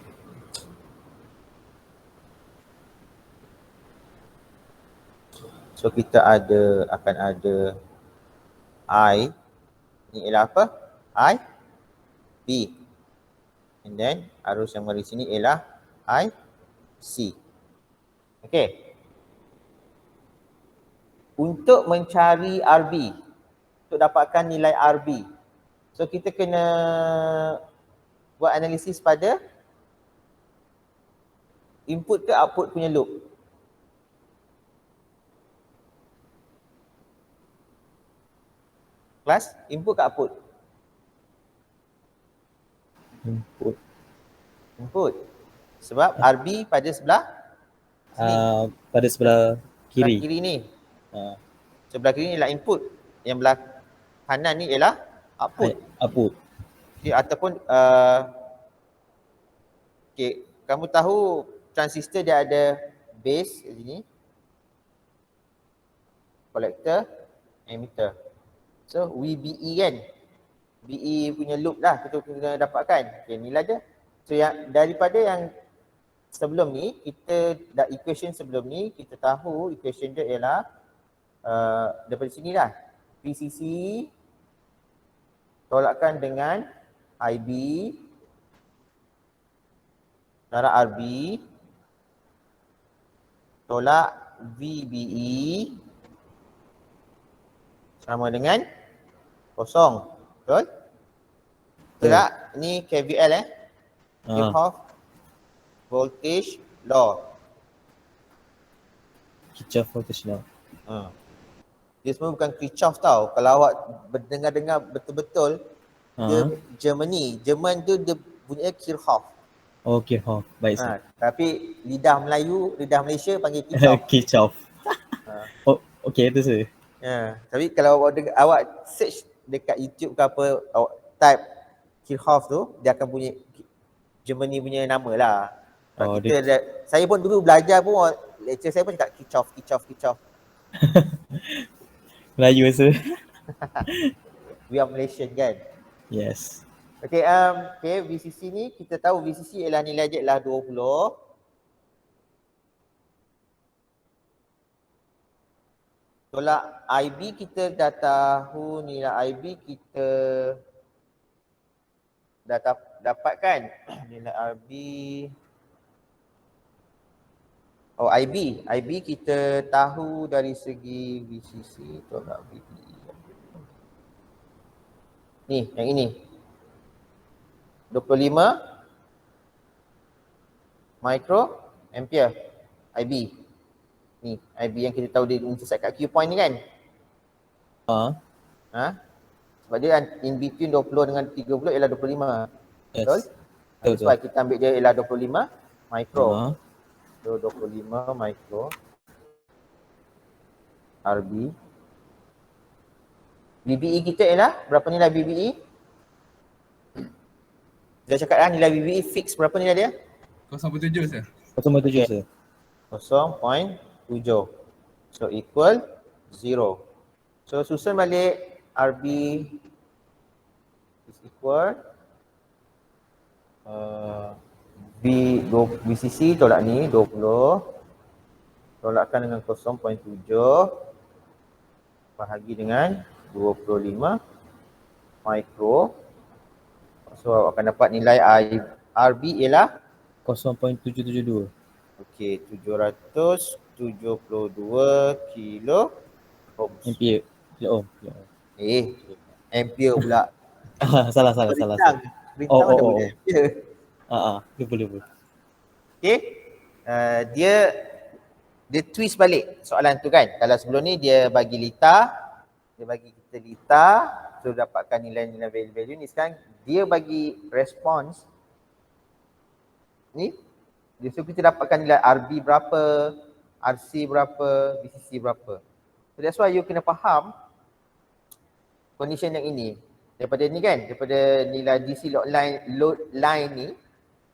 So kita akan ada I, ni ialah apa? I, B. And then arus yang mengalir sini ialah I, C. Okay. Untuk mencari RB, untuk dapatkan nilai RB, so kita kena buat analisis pada input ke output punya loop. Kelas, input ke output? Input. Sebab RB pada sebelah sini. Pada sebelah kiri. Sebelah kiri ni. Sebelah kiri ni ialah input. Yang belah kanan ni ialah output. Output. Okay, ataupun okay, kamu tahu transistor dia ada base kat sini, collector, emitter. So VBE kan, BE punya loop lah kita kena dapatkan. Okay, inilah dia. So yang daripada yang sebelum ni, kita dah equation sebelum ni, kita tahu equation dia ialah daripada sini lah. PCC tolakkan dengan IB darab RB tolak VBE sama dengan kosong. Betul? Betul tak? Ni KVL Kirchhoff voltage law. Kirchhoff voltage law. Dia semua bukan Kirchhoff tau. Kalau awak dengar-dengar betul-betul, dia Germany. Jerman tu dia punya Kirchhoff. Oh, Kirchhoff. Baik, sir. Tapi lidah Melayu, lidah Malaysia panggil Kirchhoff. Kirchhoff. Oh, okey itu sir. Tapi kalau awak search dekat YouTube ke apa, awak type Kirchhoff tu, dia akan bunyi Germany punya nama lah. Oh, Saya pun dulu belajar pun, lecturer saya pun cakap Kirchhoff. Melayu sir. We are Malaysian kan. Yes. Okay, VCC ni kita tahu VCC ialah nilai dia ialah 20. Tolak IB kita dah tahu nilai IB kita dah dapatkan. Nilai RB. Oh IB kita tahu dari segi VCC tolak VB. Ni yang ini. 25 micro ampere IB. Ni IB yang kita tahu dia intersect kat Q point ni kan. Sebab dia in between 20 dengan 30 ialah 25. Yes. Betul? That's why kita ambil dia ialah 25 micro. So 25 micro RB. BBE kita ialah berapa nilai BBE? Dah cakap dah nilai BBE fix berapa nilai dia? 0.7 sir. 0.7 sir. 0.7. So equal 0. So susun balik RB is equal VCC tolak ni 20 tolakkan dengan 0.7 bahagi dengan 25 mikro. So awak akan dapat nilai RB ialah 0.772. okey 772 kilo ohms. Ampere. Kilo ohm. Ampere pula. Salah. Bintang mana boleh ampere. Lupa. Okey. Dia twist balik soalan tu kan. Kalau sebelum ni dia bagi liter, dia bagi kita liter, so dapatkan nilai-nilai value ni. Sekarang dia bagi response ni. Dia suruh kita dapatkan nilai RB berapa, RC berapa, VCC berapa. So that's why you kena faham condition yang ini. Daripada ni kan, daripada nilai DC load line ni,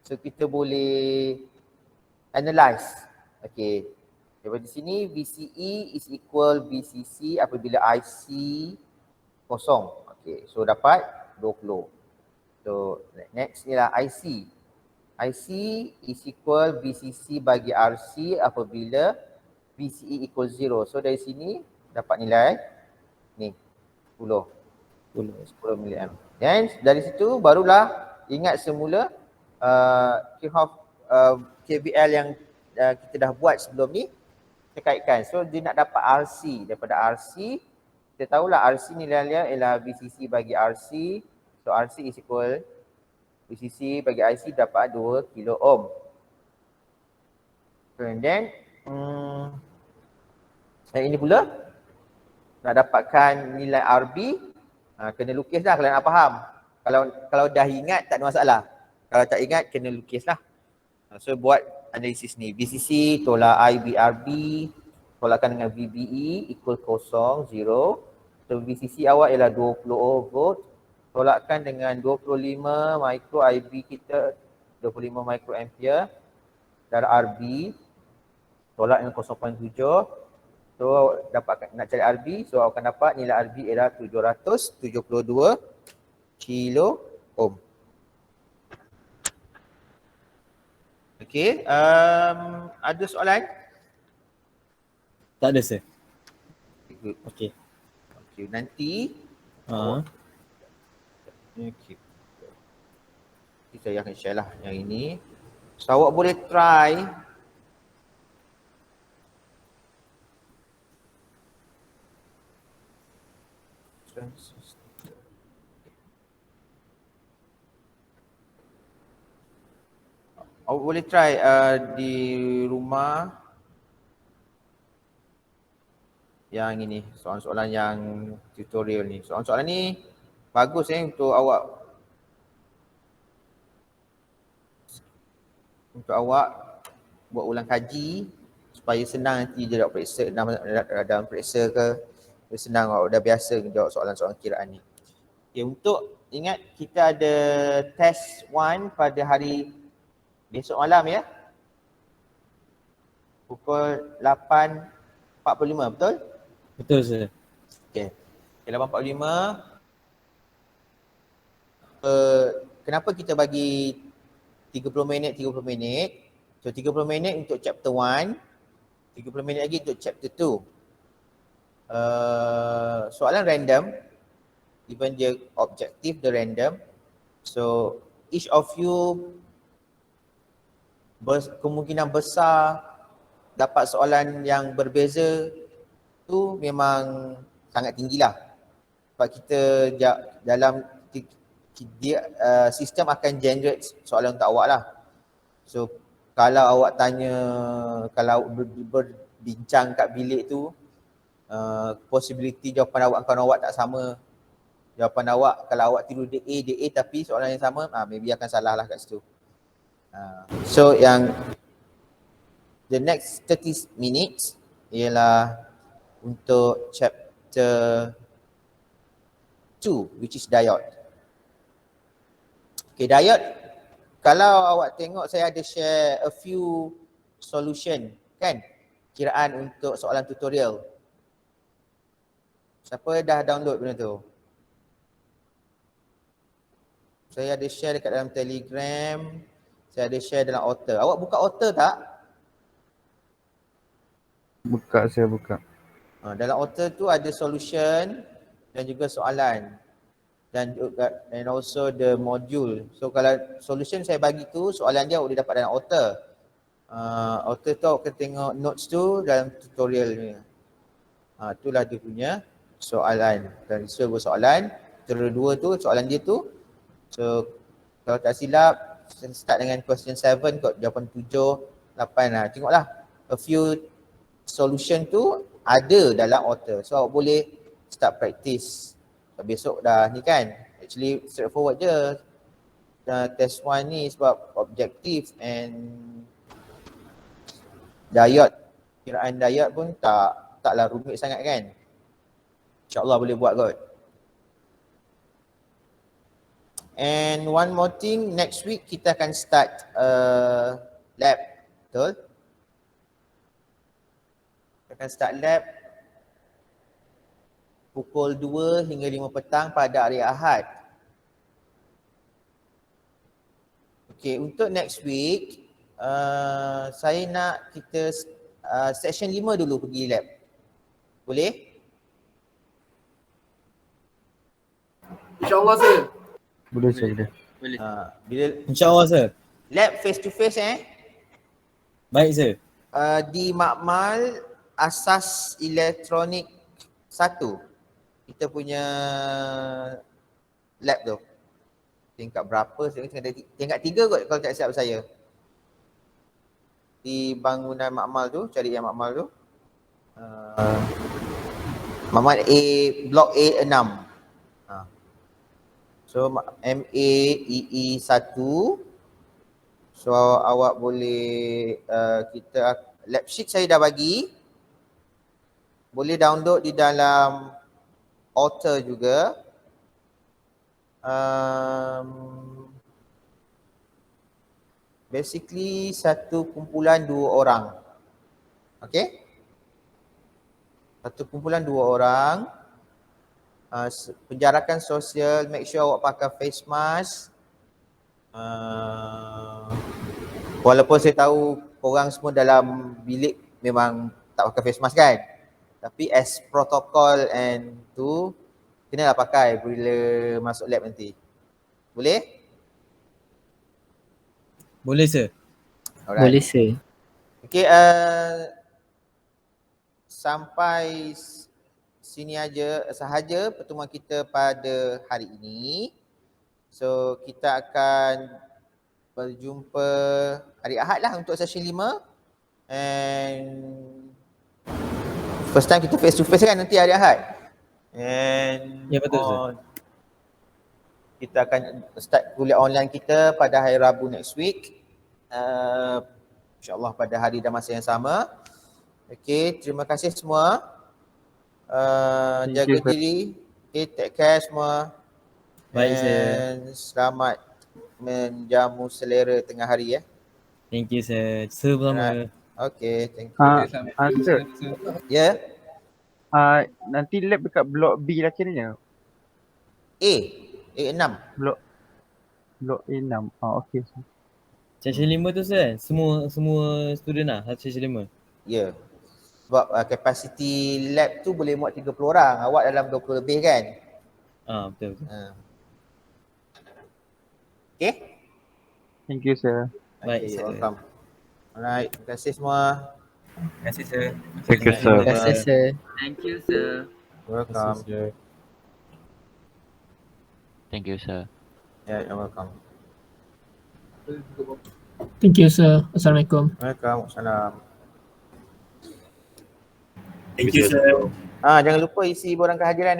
so kita boleh analyze. Okay. Daripada sini VCE is equal VCC apabila IC kosong. Okay. So dapat 20. So next ni lah IC. IC is equal VCC bagi RC apabila VCE equal 0. So dari sini dapat nilai ni 10 mA. Dan dari situ barulah ingat semula Kirchhoff KVL yang kita dah buat sebelum ni, kita kaitkan. So dia nak dapat RC. Daripada RC, kita tahulah RC nilai dia ialah VCC bagi RC. So RC is equal VCC bagi IC dapat 2 kilo ohm. So and then ini pula nak dapatkan nilai RB, kena lukis dah kalau nak faham. Kalau dah ingat tak ada masalah. Kalau tak ingat kena lukis lah. So buat analisis ni. VCC tolak IBRB tolakkan dengan VBE equal 0, 0. So VCC awak ialah 20 volt. Tolakkan dengan 25 micro IB kita 25 micro ampere darah RB, tolak dengan 0.7. So dapat nak cari RB, so akan dapat nilai RB ialah 772 kilo ohm. Okey, ada soalan? Tak ada sir. Good. Okey. Okey, nanti Ha. okey. Saya akan share lah yang ini. So awak boleh try awak boleh try di rumah yang ini, soalan-soalan yang tutorial ni. Soalan-soalan ni bagus untuk awak buat ulang kaji supaya senang nanti dia dapat periksa dalam periksa ke, dia senang awak dah biasa jawab soalan-soalan kiraan ni. Okay, untuk ingat kita ada test 1 pada hari besok malam ya. Pukul 8.45 betul? Betul sir. Okay. 8.45. Kenapa kita bagi 30 minit. So 30 minit untuk chapter 1, 30 minit lagi untuk chapter 2. Soalan random, even dia objektif dia random. So each of you kemungkinan besar dapat soalan yang berbeza tu memang sangat tinggilah. Sebab kita dalam sistem akan generate soalan untuk awak lah. So kalau awak tanya, kalau berbincang kat bilik tu, possibility jawapan awak dengan awak tak sama. Jawapan awak, kalau awak tiru dia A tapi soalan yang sama, maybe akan salah lah kat situ. So yang the next 30 minutes ialah untuk chapter 2 which is diode. Okay, diode, kalau awak tengok saya ada share a few solution kan, kiraan untuk soalan tutorial. Siapa dah download benda tu? Saya ada share dekat dalam Telegram, saya ada share dalam Otter. Awak buka Otter tak? Buka, saya buka. Dalam Otter tu ada solution dan juga soalan. Dan also the module. So kalau solution saya bagi tu, soalan dia boleh dapat dalam Otter. Otter tu awak kena tengok notes tu dalam tutorial ni. Itulah dia punya soalan. Dan disuruh soalan. Kedua tu soalan dia tu. So kalau tak silap, start dengan question 7 kot, jawapan 7, 8 tengoklah. A few solution tu ada dalam Otter. So awak boleh start practice. Besok dah ni kan. Actually straightforward je. Test 1 ni sebab objektif and diode. Kiraan diode pun taklah rumit sangat kan. InsyaAllah boleh buat kot. And one more thing, next week kita akan start lab. Betul? Kita akan start lab pukul 2 hingga 5 petang pada hari Ahad. Okay, untuk next week, saya nak kita section 5 dulu pergi lab. Boleh? InsyaAllah sir. Boleh, saya boleh. Boleh. Bila InsyaAllah sir. lab face to face Baik sir. di Makmal Asas Elektronik 1. Kita punya lab tu. Tingkat berapa? Tingkat 3 kot kalau tak silap saya. Di bangunan Makmal tu, cari yang Makmal tu. Makmal blok A6. So MAEE 1. So awak boleh kita lab sheet saya dah bagi. Boleh download di dalam Otter juga. basically satu kumpulan 2 orang. Okay? Satu kumpulan 2 orang. Penjarakan sosial, make sure awak pakai face mask. Walaupun saya tahu korang semua dalam bilik memang tak pakai face mask kan. Tapi as protocol and tu, kenalah pakai bila masuk lab nanti. Boleh? Boleh sir. Alright. Boleh sir. Okay, sampai sini sahaja pertemuan kita pada hari ini. So kita akan berjumpa hari Ahad lah untuk session 5. And first time kita face to face kan nanti hari Ahad. And Ya, betul, sir. kita akan start kuliah online kita pada hari Rabu next week. InsyaAllah pada hari dan masa yang sama. Okay, terima kasih semua. Jaga diri. Okay, take care semua. Baik, sir. And selamat menjamu selera tengah hari ya. Thank you sir. Sir bersama. Okay, thank you. Sir, Ya, nanti lab dekat blok B lah kiranya. A6. Blok A6. Okey. Session 5 tu sir. Semua student lah satu session 5. Ya. Sebab kapasiti lab tu boleh muat 30 orang. Awak dalam 20 lebih kan? Betul. Okay? Thank you sir. Baik, Okay, sir. welcome. Alright, terima kasih semua. Terima kasih sir. Thank you sir. Terima kasih sir. Thank you, sir. Welcome. Thank you, sir. Yeah, you're welcome. Thank you sir. Assalamualaikum. Welcome. Salam. Thank you, sir. Jangan lupa isi borang kehadiran